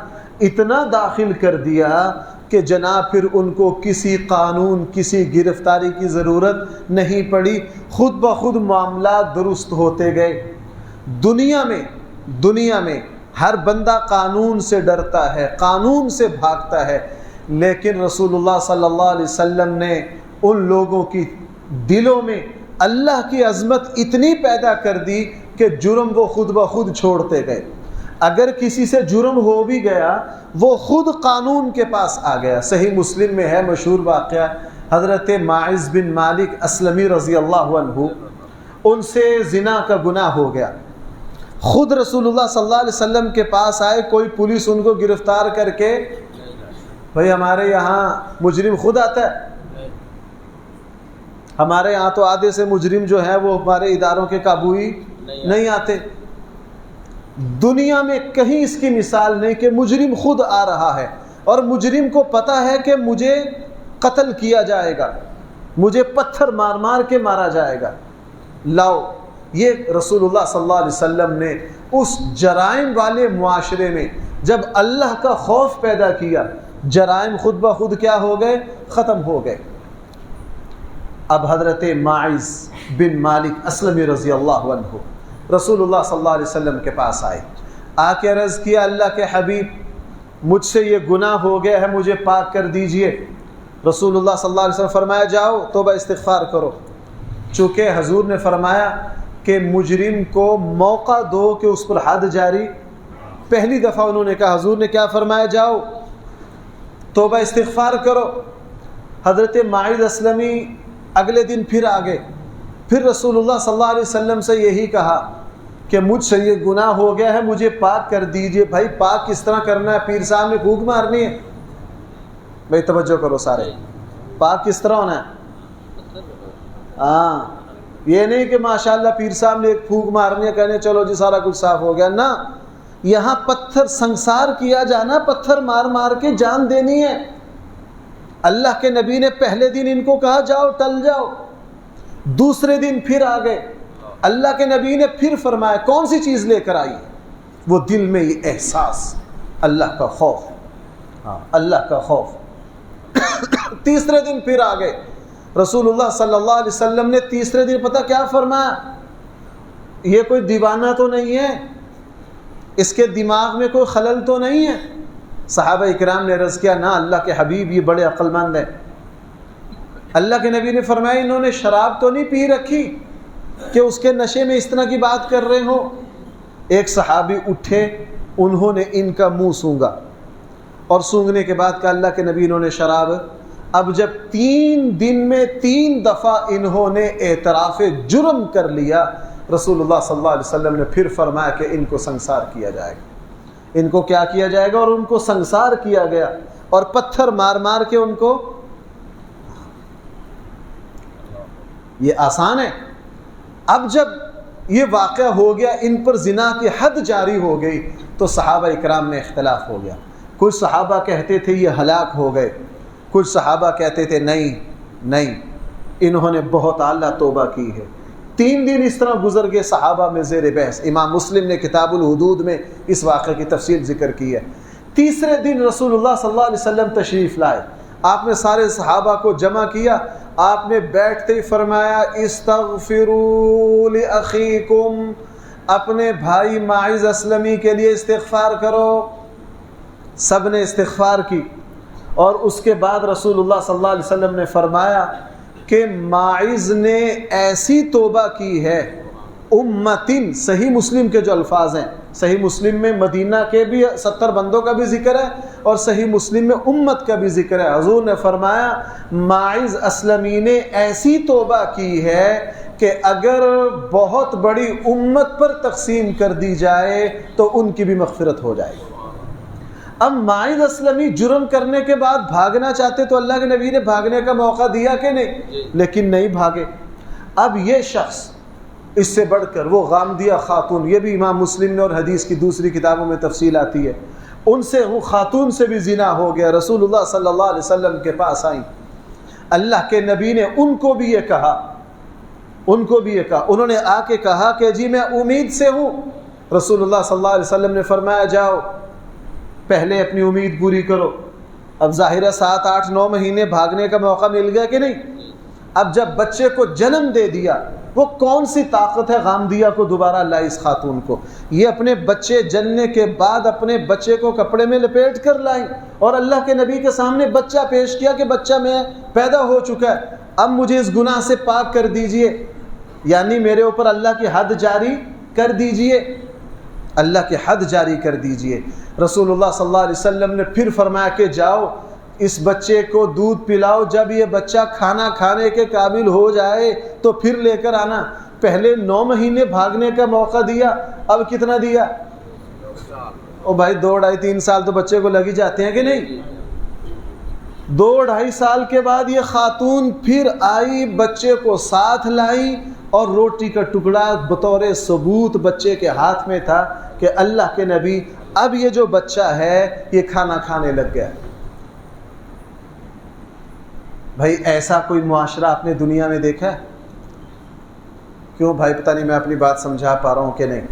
Speaker 1: اتنا داخل کر دیا کہ جناب پھر ان کو کسی قانون، کسی گرفتاری کی ضرورت نہیں پڑی. خود بخود معاملات درست ہوتے گئے. دنیا میں ہر بندہ قانون سے ڈرتا ہے، قانون سے بھاگتا ہے، لیکن رسول اللہ صلی اللہ علیہ وسلم نے ان لوگوں کی دلوں میں اللہ کی عظمت اتنی پیدا کر دی کہ جرم وہ خود بخود چھوڑتے گئے. اگر کسی سے جرم ہو بھی گیا وہ خود قانون کے پاس آ گیا. صحیح مسلم میں ہے مشہور واقعہ، حضرت ماعز بن مالک اسلمی رضی اللہ عنہ، ان سے زنا کا گناہ ہو گیا. خود رسول اللہ صلی اللہ علیہ وسلم کے پاس آئے، کوئی پولیس ان کو گرفتار کر کے، بھئی ہمارے یہاں مجرم خود آتا ہے، ہمارے یہاں تو آدھے سے مجرم جو ہے وہ ہمارے اداروں کے قابو ہی نہیں آتے. دنیا میں کہیں اس کی مثال نہیں کہ مجرم خود آ رہا ہے اور مجرم کو پتا ہے کہ مجھے قتل کیا جائے گا، مجھے پتھر مار مار کے مارا جائے گا. لاؤ، یہ رسول اللہ صلی اللہ علیہ وسلم نے اس جرائم والے معاشرے میں جب اللہ کا خوف پیدا کیا، جرائم خود بخود کیا ہو گئے؟ ختم ہو گئے. اب حضرت ماعز بن مالک اسلمی رضی اللہ عنہ رسول اللہ صلی اللہ علیہ وسلم کے پاس آئے، آ کے عرض کیا، اللہ کے حبیب مجھ سے یہ گناہ ہو گیا ہے، مجھے پاک کر دیجئے. رسول اللہ صلی اللہ علیہ وسلم فرمایا جاؤ توبہ استغفار کرو. چونکہ حضور نے فرمایا کہ مجرم کو موقع دو کہ اس پر حد جاری، پہلی دفعہ انہوں نے کہا، حضور نے کیا فرمایا؟ جاؤ توبہ استغفار کرو. حضرت ماعز اسلمی اگلے دن پھر آگے، پھر رسول اللہ صلی اللہ علیہ وسلم سے یہی کہا کہ مجھ سے یہ گناہ ہو گیا ہے، مجھے پاک کر دیجئے. بھائی پاک کس طرح کرنا ہے؟ پیر صاحب نے پھونک مارنی ہے؟ بھائی توجہ کرو سارے، پاک کس طرح ہونا ہے؟ ہاں، یہ نہیں کہ ماشاءاللہ پیر صاحب نے ایک پھونک مارنی ہے، کہنے چلو جی سارا کچھ صاف ہو گیا. نہ، یہاں پتھر سنسار کیا جانا، پتھر مار مار کے جان دینی ہے. اللہ کے نبی نے پہلے دن ان کو کہا جاؤ ٹل جاؤ، دوسرے دن پھر آ گئے. اللہ کے نبی نے پھر فرمایا، کون سی چیز لے کر آئی؟ وہ دل میں یہ احساس، اللہ کا خوف. ہاں، اللہ کا خوف. تیسرے دن پھر آ گئے. رسول اللہ صلی اللہ علیہ وسلم نے تیسرے دن پتہ کیا فرمایا؟ یہ کوئی دیوانہ تو نہیں ہے، اس کے دماغ میں کوئی خلل تو نہیں ہے؟ صحابہ اکرام نے عرض کیا، نہ اللہ کے حبیب یہ بڑے عقل مند ہیں. اللہ کے نبی نے فرمایا، انہوں نے شراب تو نہیں پی رکھی کہ اس کے نشے میں اس طرح کی بات کر رہے ہوں؟ ایک صحابی اٹھے، انہوں نے ان کا منہ سونگا اور سونگنے کے بعد کہا، اللہ کے نبی انہوں نے شراب. اب جب 3 دن میں 3 دفعہ انہوں نے اعتراف جرم کر لیا، رسول اللہ صلی اللہ علیہ وسلم نے پھر فرمایا کہ ان کو سنسار کیا جائے گا. ان کو کیا کیا جائے گا؟ اور ان کو سنسار کیا گیا اور پتھر مار مار کے ان کو. یہ آسان ہے. اب جب یہ واقعہ ہو گیا، ان پر زنا کی حد جاری ہو گئی، تو صحابہ اکرام میں اختلاف ہو گیا. کچھ صحابہ کہتے تھے یہ ہلاک ہو گئے، کچھ صحابہ کہتے تھے نہیں انہوں نے بہت اعلیٰ توبہ کی ہے. 3 دن اس طرح گزر گئے صحابہ میں زیر بحث. امام مسلم نے کتاب الحدود میں اس واقعے کی تفصیل ذکر کی ہے. تیسرے دن رسول اللہ صلی اللہ علیہ وسلم تشریف لائے، آپ نے سارے صحابہ کو جمع کیا، آپ نے بیٹھتے ہی فرمایا، استغفروا لاخیکم، اپنے بھائی ماعز اسلمی کے لیے استغفار کرو. سب نے استغفار کی. اور اس کے بعد رسول اللہ صلی اللہ علیہ وسلم نے فرمایا کہ ماعز نے ایسی توبہ کی ہے، امتن، صحیح مسلم کے جو الفاظ ہیں، صحیح مسلم میں مدینہ کے بھی 70 بندوں کا بھی ذکر ہے اور صحیح مسلم میں امت کا بھی ذکر ہے. حضور نے فرمایا ماعز اسلمی نے ایسی توبہ کی ہے کہ اگر بہت بڑی امت پر تقسیم کر دی جائے تو ان کی بھی مغفرت ہو جائے گی. اب ماعز اسلمی جرم کرنے کے بعد بھاگنا چاہتے تو اللہ کے نبی نے بھاگنے کا موقع دیا کہ نہیں؟ لیکن نہیں بھاگے. اب یہ شخص، اس سے بڑھ کر وہ غامدیہ خاتون، یہ بھی امام مسلم نے اور حدیث کی دوسری کتابوں میں تفصیل آتی ہے، ان سے، وہ خاتون سے بھی زنا ہو گیا. رسول اللہ صلی اللہ علیہ وسلم کے پاس آئیں. اللہ کے نبی نے ان کو بھی یہ کہا، انہوں نے آ کے کہا کہ جی میں امید سے ہوں. رسول اللہ صلی اللہ علیہ وسلم نے فرمایا جاؤ پہلے اپنی امید پوری کرو. اب ظاہرہ 7 8 9 مہینے بھاگنے کا موقع مل گیا کہ نہیں؟ اب جب بچے کو جنم دے دیا، وہ کون سی طاقت ہے غامدیہ کو دوبارہ لائی اس خاتون کو؟ یہ اپنے بچے جننے کے بعد اپنے بچے کو کپڑے میں لپیٹ کر لائی اور اللہ کے نبی کے سامنے بچہ پیش کیا کہ بچہ میں پیدا ہو چکا ہے، اب مجھے اس گناہ سے پاک کر دیجئے، یعنی میرے اوپر اللہ کی حد جاری کر دیجئے، اللہ کی حد جاری کر دیجئے. رسول اللہ صلی اللہ علیہ وسلم نے پھر فرمایا کہ جاؤ اس بچے کو دودھ پلاؤ، جب یہ بچہ کھانا کھانے کے قابل ہو جائے تو پھر لے کر آنا. پہلے 9 مہینے بھاگنے کا موقع دیا، اب کتنا دیا؟ او بھائی 2 ڈھائی 3 سال تو بچے کو لگ ہی جاتے ہیں کہ نہیں؟ 2 ڈھائی سال کے بعد یہ خاتون پھر آئی، بچے کو ساتھ لائی، اور روٹی کا ٹکڑا بطور ثبوت بچے کے ہاتھ میں تھا کہ اللہ کے نبی اب یہ جو بچہ ہے یہ کھانا کھانے لگ گیا۔ بھائی ایسا کوئی معاشرہ آپ نے دنیا میں دیکھا ہے؟ کیوں بھائی پتہ نہیں میں اپنی بات سمجھا پا رہا ہوں کہ نہیں۔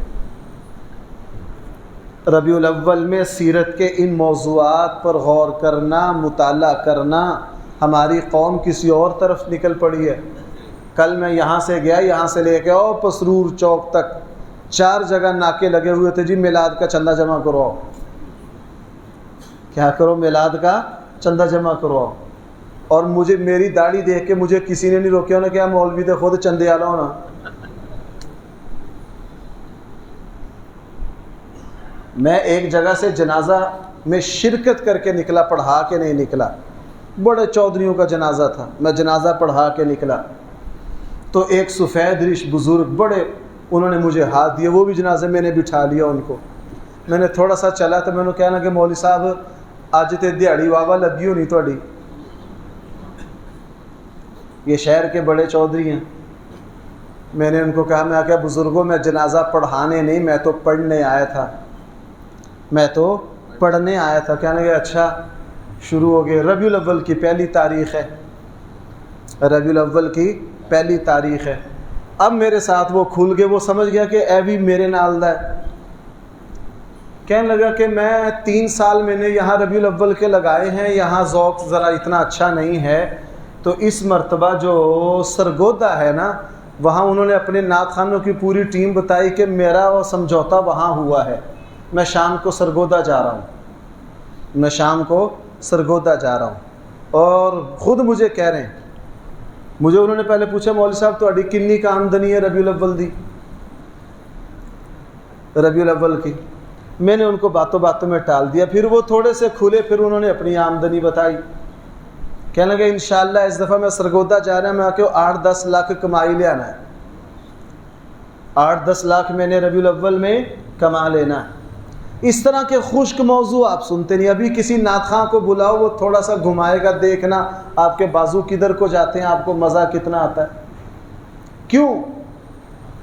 Speaker 1: ربیع الاول میں سیرت کے ان موضوعات پر غور کرنا، مطالعہ کرنا، ہماری قوم کسی اور طرف نکل پڑی ہے۔ کل میں یہاں سے گیا، یہاں سے لے کے آؤ پسرور چوک تک 4 جگہ ناکے لگے ہوئے تھے، جی میلاد کا چندہ جمع کرو۔ کیا کرو؟ میلاد کا چندہ جمع کرو۔ اور مجھے میری داڑھی دیکھ کے مجھے کسی نے نہیں روکیا، انہوں نے کہا مولوی دے خود چندے آلو نا۔ میں ایک جگہ سے جنازہ میں شرکت کر کے نکلا، پڑھا کے نہیں نکلا، بڑے چودھریوں کا جنازہ تھا، میں جنازہ پڑھا کے نکلا تو ایک سفید ریش بزرگ بڑے، انہوں نے مجھے ہاتھ دیا، وہ بھی جنازے میں نے بٹھا لیا ان کو۔ میں نے تھوڑا سا چلا تو میں نے کہا نا کہ مولوی صاحب اج تے دیہڑی واہ لگی ہونی تہاڈی۔ یہ شہر کے بڑے چودھری ہیں۔ میں نے ان کو کہا، میں کہا بزرگوں میں جنازہ پڑھانے نہیں، میں تو پڑھنے آیا تھا، میں تو پڑھنے آیا تھا۔ کہنے لگے اچھا، شروع ہو گئے۔ ربیع الاول کی پہلی تاریخ ہے، ربیع الاول کی پہلی تاریخ ہے۔ اب میرے ساتھ وہ کھل گئے، وہ سمجھ گیا کہ اے بھی میرے نال دا ہے۔ کہنے لگا کہ میں 3 سال میں نے یہاں ربیع الاول کے لگائے ہیں، یہاں ذوق ذرا اتنا اچھا نہیں ہے، تو اس مرتبہ جو سرگودا ہے نا، وہاں انہوں نے اپنے نعت خوانوں کی پوری ٹیم بتائی کہ میرا وہ سمجھوتا وہاں ہوا ہے، میں شام کو سرگودا جا رہا ہوں، میں شام کو سرگودا جا رہا ہوں۔ اور خود مجھے کہہ رہے ہیں، مجھے انہوں نے پہلے پوچھا مولوی صاحب تہاڈی کنی کا آمدنی ہے ربیع الاول دی، ربیع الاول کی؟ میں نے ان کو باتوں باتوں میں ٹال دیا، پھر وہ تھوڑے سے کھلے، پھر انہوں نے اپنی آمدنی بتائی۔ کہنے لگے انشاءاللہ اس دفعہ میں سرگودا جا رہا ہوں، میں کہ 8-10 لاکھ کمائی لے آنا ہے، 8-10 لاکھ میں نے ربیع الاول میں کما لینا ہے۔ اس طرح کے خشک موضوع آپ سنتے نہیں۔ ابھی کسی نعت خواں کو بلاؤ، وہ تھوڑا سا گھمائے گا، دیکھنا آپ کے بازو کدھر کو جاتے ہیں، آپ کو مزہ کتنا آتا ہے۔ کیوں؟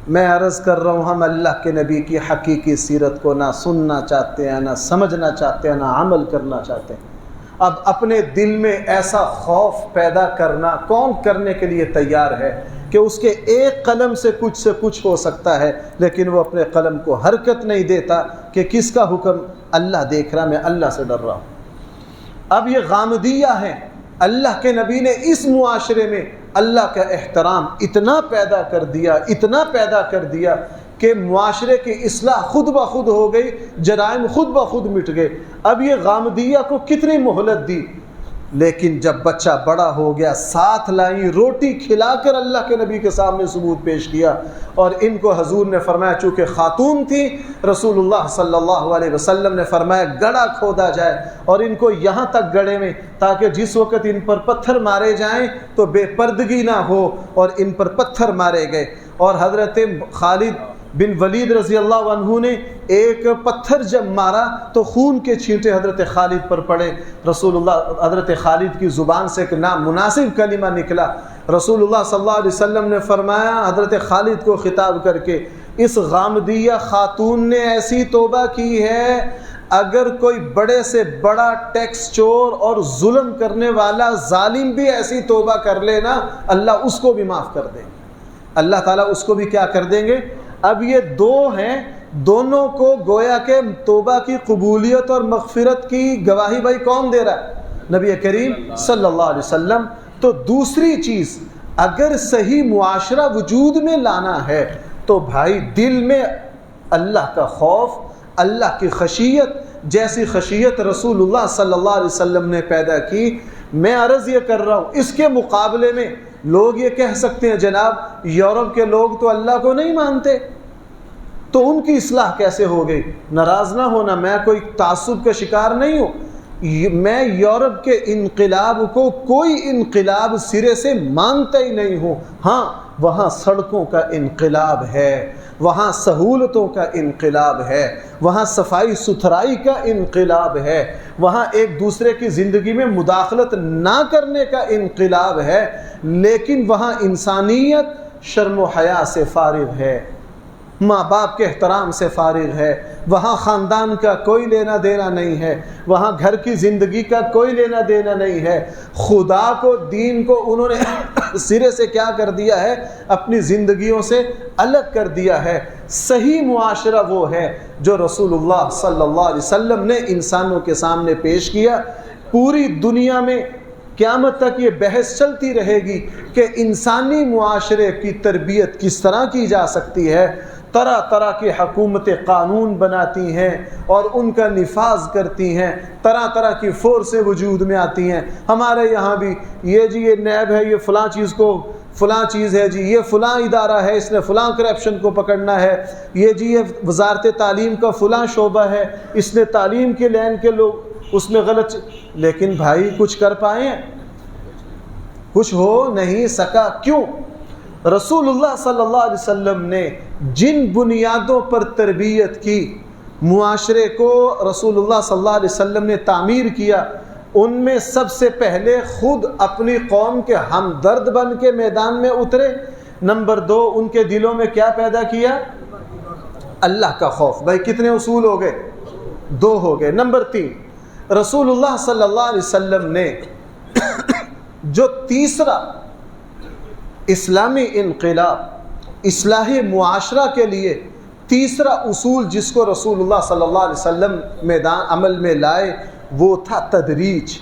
Speaker 1: میں عرض کر رہا ہوں، ہم اللہ کے نبی کی حقیقی سیرت کو نہ سننا چاہتے ہیں، نہ سمجھنا چاہتے ہیں، نہ عمل کرنا چاہتے ہیں۔ اب اپنے دل میں ایسا خوف پیدا کرنا کون کرنے کے لیے تیار ہے کہ اس کے ایک قلم سے کچھ ہو سکتا ہے، لیکن وہ اپنے قلم کو حرکت نہیں دیتا کہ کس کا حکم؟ اللہ دیکھ رہا، میں اللہ سے ڈر رہا ہوں۔ اب یہ غامدیہ ہے۔ اللہ کے نبی نے اس معاشرے میں اللہ کا احترام اتنا پیدا کر دیا، اتنا پیدا کر دیا کہ معاشرے کی اصلاح خود بخود ہو گئی، جرائم خود بخود مٹ گئے۔ اب یہ غامدیہ کو کتنی مہلت دی، لیکن جب بچہ بڑا ہو گیا، ساتھ لائی، روٹی کھلا کر اللہ کے نبی کے سامنے ثبوت پیش کیا۔ اور ان کو حضور نے فرمایا، چونکہ خاتون تھی، رسول اللہ صلی اللہ علیہ وسلم نے فرمایا گڑھا کھودا جائے اور ان کو یہاں تک گڑھے میں، تاکہ جس وقت ان پر پتھر مارے جائیں تو بے پردگی نہ ہو، اور ان پر پتھر مارے گئے۔ اور حضرت خالد بن ولید رضی اللہ عنہ نے ایک پتھر جب مارا تو خون کے چھینٹے حضرت خالد پر پڑے۔ رسول اللہ، حضرت خالد کی زبان سے ایک نامناسب کلمہ نکلا۔ رسول اللہ صلی اللہ علیہ وسلم نے فرمایا حضرت خالد کو خطاب کر کے، اس غامدیہ خاتون نے ایسی توبہ کی ہے، اگر کوئی بڑے سے بڑا ٹیکس چور اور ظلم کرنے والا ظالم بھی ایسی توبہ کر لے نا، اللہ اس کو بھی معاف کر دیں، اللہ تعالیٰ اس کو بھی کیا کر دیں گے۔ اب یہ دو ہیں، دونوں کو گویا کہ توبہ کی قبولیت اور مغفرت کی گواہی بھائی کون دے رہا ہے؟ نبی کریم صلی اللہ علیہ وسلم۔ تو دوسری چیز، اگر صحیح معاشرہ وجود میں لانا ہے تو بھائی دل میں اللہ کا خوف، اللہ کی خشیت، جیسی خشیت رسول اللہ صلی اللہ علیہ وسلم نے پیدا کی۔ میں عرض یہ کر رہا ہوں، اس کے مقابلے میں لوگ یہ کہہ سکتے ہیں جناب یورپ کے لوگ تو اللہ کو نہیں مانتے، تو ان کی اصلاح کیسے ہو گئی؟ ناراض نہ ہونا، میں کوئی تعصب کا شکار نہیں ہوں، میں یورپ کے انقلاب کو کوئی انقلاب سرے سے مانتا ہی نہیں ہوں۔ ہاں وہاں سڑکوں کا انقلاب ہے، وہاں سہولتوں کا انقلاب ہے، وہاں صفائی ستھرائی کا انقلاب ہے، وہاں ایک دوسرے کی زندگی میں مداخلت نہ کرنے کا انقلاب ہے، لیکن وہاں انسانیت شرم و حیا سے فارغ ہے، ماں باپ کے احترام سے فارغ ہے، وہاں خاندان کا کوئی لینا دینا نہیں ہے، وہاں گھر کی زندگی کا کوئی لینا دینا نہیں ہے، خدا کو دین کو انہوں نے سرے سے کیا کر دیا ہے، اپنی زندگیوں سے الگ کر دیا ہے۔ صحیح معاشرہ وہ ہے جو رسول اللہ صلی اللہ علیہ وسلم نے انسانوں کے سامنے پیش کیا۔ پوری دنیا میں قیامت تک یہ بحث چلتی رہے گی کہ انسانی معاشرے کی تربیت کس طرح کی جا سکتی ہے۔ طرح طرح کی حکومتیں قانون بناتی ہیں اور ان کا نفاذ کرتی ہیں، طرح طرح کی فورسیں وجود میں آتی ہیں۔ ہمارے یہاں بھی یہ جی یہ نیب ہے، یہ فلاں چیز کو فلاں چیز ہے، جی یہ فلاں ادارہ ہے، اس نے فلاں کرپشن کو پکڑنا ہے، یہ جی یہ وزارت تعلیم کا فلاں شعبہ ہے، اس نے تعلیم کے لین کے لوگ اس میں غلط، لیکن بھائی کچھ کر پائے ہیں؟ کچھ ہو نہیں سکا۔ کیوں؟ رسول اللہ صلی اللہ علیہ وسلم نے جن بنیادوں پر تربیت کی، معاشرے کو رسول اللہ صلی اللہ علیہ وسلم نے تعمیر کیا، ان میں سب سے پہلے خود اپنی قوم کے ہمدرد بن کے میدان میں اترے۔ نمبر 2، ان کے دلوں میں کیا پیدا کیا؟ اللہ کا خوف۔ بھائی کتنے اصول ہو گئے؟ 2 ہو گئے۔ نمبر 3، رسول اللہ صلی اللہ علیہ وسلم نے جو تیسرا اسلامی انقلاب، اصلاحی معاشرہ کے لیے تیسرا اصول جس کو رسول اللہ صلی اللہ علیہ وسلم میدان عمل میں لائے، وہ تھا تدریج۔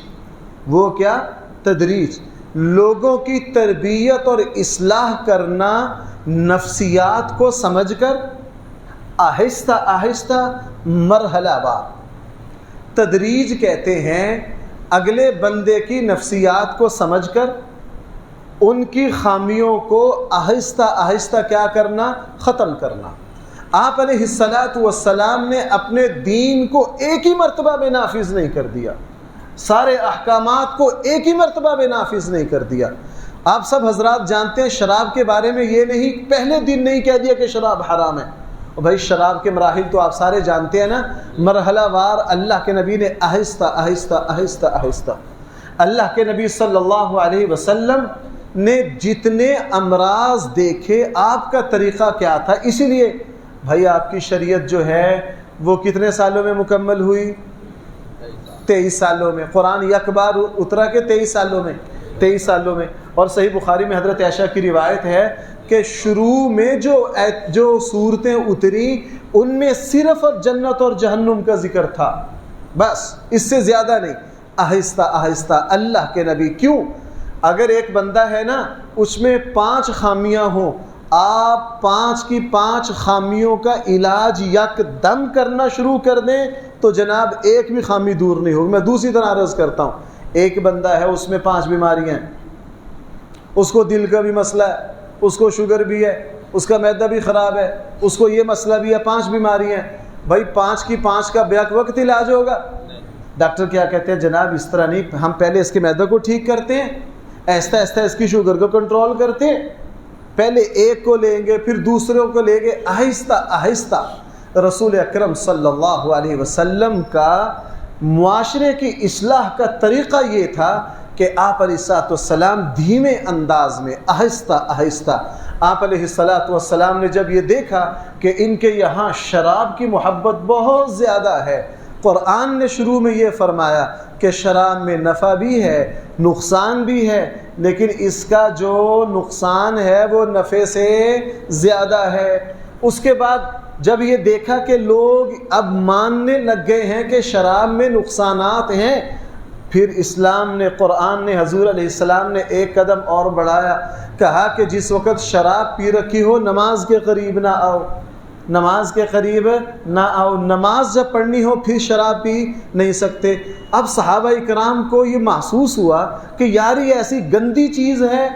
Speaker 1: وہ کیا؟ تدریج۔ لوگوں کی تربیت اور اصلاح کرنا نفسیات کو سمجھ کر، آہستہ آہستہ، مرحلہ وار۔ تدریج کہتے ہیں اگلے بندے کی نفسیات کو سمجھ کر ان کی خامیوں کو آہستہ آہستہ کیا کرنا؟ ختم کرنا۔ آپ علیہ السلام نے اپنے دین کو ایک ہی مرتبہ میں نافذ نہیں کر دیا، سارے احکامات کو ایک ہی مرتبہ میں نافذ نہیں کر دیا۔ آپ سب حضرات جانتے ہیں شراب کے بارے میں یہ نہیں پہلے دن نہیں کہہ دیا کہ شراب حرام ہے۔ اور بھائی شراب کے مراحل تو آپ سارے جانتے ہیں نا، مرحلہ وار اللہ کے نبی نے آہستہ آہستہ آہستہ آہستہ، اللہ کے نبی صلی اللہ علیہ وسلم نے جتنے امراض دیکھے، آپ کا طریقہ کیا تھا؟ اسی لیے بھائی آپ کی شریعت جو ہے وہ کتنے سالوں میں مکمل ہوئی؟ 23 سالوں میں۔ قرآن یک بار اترا کے 23 سالوں میں۔ اور صحیح بخاری میں حضرت عائشہ کی روایت ہے کہ شروع میں جو صورتیں اتری ان میں صرف جنت اور جہنم کا ذکر تھا، بس اس سے زیادہ نہیں۔ آہستہ آہستہ اللہ کے نبی، کیوں؟ اگر ایک بندہ ہے نا اس میں 5 خامیاں ہوں، آپ 5 کی 5 خامیوں کا علاج یک دم کرنا شروع کر دیں تو جناب ایک بھی خامی دور نہیں ہوگی۔ میں دوسری طرح عرض کرتا ہوں، ایک بندہ ہے اس میں 5 بیماریاں ہیں، اس کو دل کا بھی مسئلہ ہے، اس کو شوگر بھی ہے، اس کا معدہ بھی خراب ہے، اس کو یہ مسئلہ بھی ہے، 5 بیماریاں ہیں۔ بھائی 5 کی 5 کا بیک وقت علاج ہوگا؟ ڈاکٹر کیا کہتے ہیں؟ جناب اس طرح نہیں، ہم پہلے اس کے معدے کو ٹھیک کرتے ہیں، آہستہ آہستہ اس کی شوگر کو کنٹرول کرتے ہیں، پہلے ایک کو لیں گے پھر دوسروں کو لیں گے، آہستہ آہستہ۔ رسول اکرم صلی اللہ علیہ وسلم کا معاشرے کی اصلاح کا طریقہ یہ تھا کہ آپ علیہ السلام دھیمے انداز میں آہستہ آہستہ، آپ علیہ السلام نے جب یہ دیکھا کہ ان کے یہاں شراب کی محبت بہت زیادہ ہے، قرآن نے شروع میں یہ فرمایا کہ شراب میں نفع بھی ہے نقصان بھی ہے، لیکن اس کا جو نقصان ہے وہ نفع سے زیادہ ہے۔ اس کے بعد جب یہ دیکھا کہ لوگ اب ماننے لگ گئے ہیں کہ شراب میں نقصانات ہیں، پھر اسلام نے، قرآن نے، حضور علیہ السلام نے ایک قدم اور بڑھایا، کہا کہ جس وقت شراب پی رکھی ہو نماز کے قریب نہ آؤ، نماز کے قریب نہ آؤ، نماز جب پڑھنی ہو پھر شراب پی نہیں سکتے۔ اب صحابہ کرام کو یہ محسوس ہوا کہ یار یہ ایسی گندی چیز ہے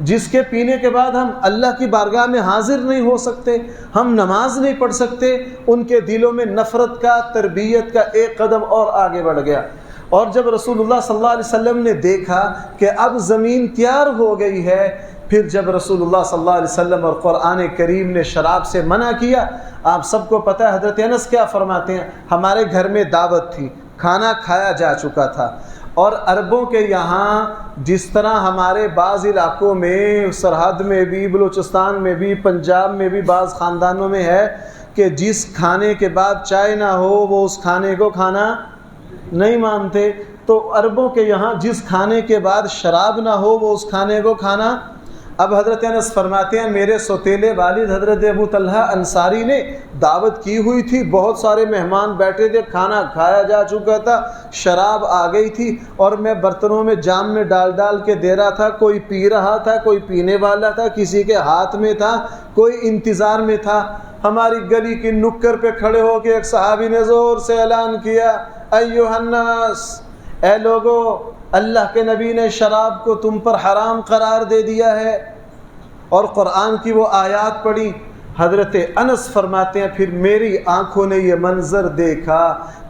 Speaker 1: جس کے پینے کے بعد ہم اللہ کی بارگاہ میں حاضر نہیں ہو سکتے، ہم نماز نہیں پڑھ سکتے۔ ان کے دلوں میں نفرت کا، تربیت کا ایک قدم اور آگے بڑھ گیا۔ اور جب رسول اللہ صلی اللہ علیہ وسلم نے دیکھا کہ اب زمین تیار ہو گئی ہے، پھر جب رسول اللہ صلی اللہ علیہ وسلم اور قرآن کریم نے شراب سے منع کیا، آپ سب کو پتہ ہے حضرت انس کیا فرماتے ہیں، ہمارے گھر میں دعوت تھی، کھانا کھایا جا چکا تھا، اور عربوں کے یہاں جس طرح ہمارے بعض علاقوں میں سرحد میں بھی، بلوچستان میں بھی، پنجاب میں بھی بعض خاندانوں میں ہے کہ جس کھانے کے بعد چائے نہ ہو وہ اس کھانے کو کھانا نہیں مانتے، تو عربوں کے یہاں جس کھانے کے بعد شراب نہ ہو وہ اس کھانے کو کھانا۔ اب حضرت انس فرماتے ہیں میرے سوتیلے والد حضرت ابو طلحہ انصاری نے دعوت کی ہوئی تھی، بہت سارے مہمان بیٹھے تھے، کھانا کھایا جا چکا تھا، شراب آ گئی تھی، اور میں برتنوں میں جام میں ڈال کے دے رہا تھا، کوئی پی رہا تھا، کوئی پینے والا تھا، کسی کے ہاتھ میں تھا، کوئی انتظار میں تھا۔ ہماری گلی کی نکر پہ کھڑے ہو کے ایک صحابی نے زور سے اعلان کیا، ایھا الناس، اے لوگو، اللہ کے نبی نے شراب کو تم پر حرام قرار دے دیا ہے، اور قرآن کی وہ آیات پڑھی۔ حضرت انس فرماتے ہیں پھر میری آنکھوں نے یہ منظر دیکھا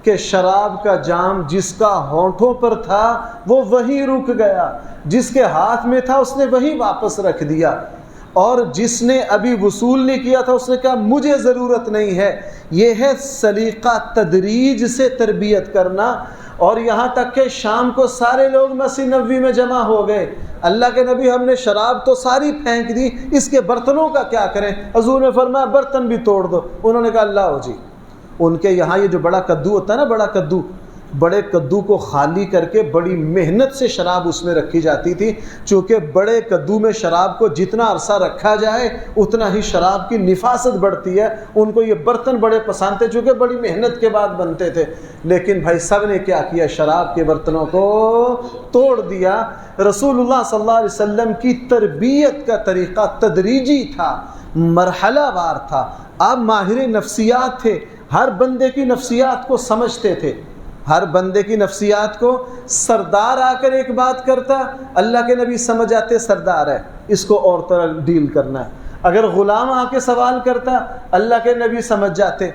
Speaker 1: کہ شراب کا جام جس کا ہونٹوں پر تھا وہ وہیں رک گیا، جس کے ہاتھ میں تھا اس نے وہیں واپس رکھ دیا، اور جس نے ابھی وصول نہیں کیا تھا اس نے کہا مجھے ضرورت نہیں ہے۔ یہ ہے سلیقہ تدریج سے تربیت کرنا۔ اور یہاں تک کہ شام کو سارے لوگ مسجد نبوی میں جمع ہو گئے، اللہ کے نبی ہم نے شراب تو ساری پھینک دی، اس کے برتنوں کا کیا کریں؟ حضور نے فرمایا برتن بھی توڑ دو۔ انہوں نے کہا اللہ ہو جی۔ ان کے یہاں یہ جو بڑا کدو ہوتا ہے نا، بڑا کدو، بڑے کدو کو خالی کر کے بڑی محنت سے شراب اس میں رکھی جاتی تھی، چونکہ بڑے کدو میں شراب کو جتنا عرصہ رکھا جائے اتنا ہی شراب کی نفاست بڑھتی ہے۔ ان کو یہ برتن بڑے پسند تھے چونکہ بڑی محنت کے بعد بنتے تھے، لیکن بھائی سب نے کیا کیا؟ شراب کے برتنوں کو توڑ دیا۔ رسول اللہ صلی اللہ علیہ وسلم کی تربیت کا طریقہ تدریجی تھا، مرحلہ وار تھا۔ آپ ماہر نفسیات تھے، ہر بندے کی نفسیات کو سمجھتے تھے، ہر بندے کی نفسیات کو۔ سردار آ کر ایک بات کرتا، اللہ کے نبی سمجھ آتے سردار ہے، اس کو اور طرح ڈیل کرنا ہے۔ اگر غلام آ کے سوال کرتا، اللہ کے نبی سمجھ جاتے،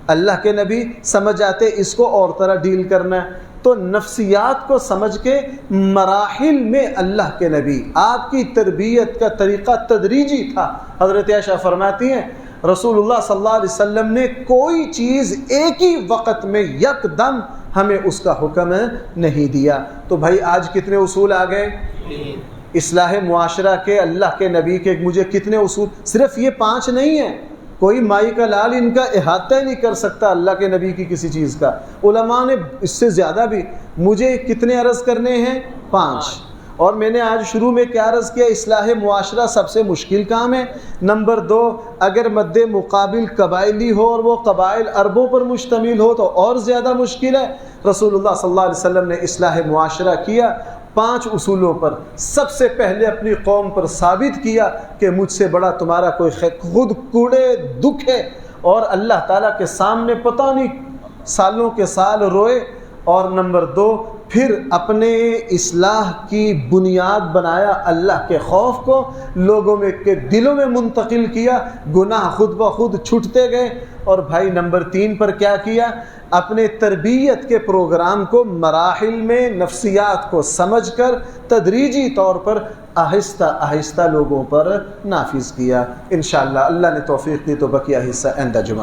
Speaker 1: اللہ کے نبی سمجھ جاتے اس کو اور طرح ڈیل کرنا ہے۔ تو نفسیات کو سمجھ کے مراحل میں اللہ کے نبی، آپ کی تربیت کا طریقہ تدریجی تھا۔ حضرت عائشہ فرماتی ہیں رسول اللہ صلی اللہ علیہ وسلم نے کوئی چیز ایک ہی وقت میں یک دم ہمیں اس کا حکم نہیں دیا۔ تو بھائی آج کتنے اصول آ گئے اصلاح معاشرہ کے، اللہ کے نبی کے؟ مجھے کتنے اصول، صرف یہ 5 نہیں ہیں، کوئی مائی کا لال ان کا احاطہ ہی نہیں کر سکتا اللہ کے نبی کی کسی چیز کا۔ علماء نے اس سے زیادہ بھی، مجھے کتنے عرض کرنے ہیں؟ 5۔ اور میں نے آج شروع میں کیا عرض کیا؟ اصلاح معاشرہ سب سے مشکل کام ہے۔ نمبر 2، اگر مد مقابل قبائلی ہو اور وہ قبائل عربوں پر مشتمل ہو تو اور زیادہ مشکل ہے۔ رسول اللہ صلی اللہ علیہ وسلم نے اصلاح معاشرہ کیا 5 اصولوں پر۔ سب سے پہلے اپنی قوم پر ثابت کیا کہ مجھ سے بڑا تمہارا کوئی خود کوڑے دکھ ہے، اور اللہ تعالیٰ کے سامنے پتہ نہیں سالوں کے سال روئے۔ اور نمبر 2، پھر اپنے اصلاح کی بنیاد بنایا اللہ کے خوف کو، لوگوں میں کے دلوں میں منتقل کیا، گناہ خود بخود چھٹتے گئے۔ اور بھائی نمبر 3 پر کیا کیا؟ اپنے تربیت کے پروگرام کو مراحل میں نفسیات کو سمجھ کر تدریجی طور پر آہستہ آہستہ لوگوں پر نافذ کیا۔ انشاءاللہ اللہ نے توفیق دی تو بقیہ حصہ آئندہ جمعہ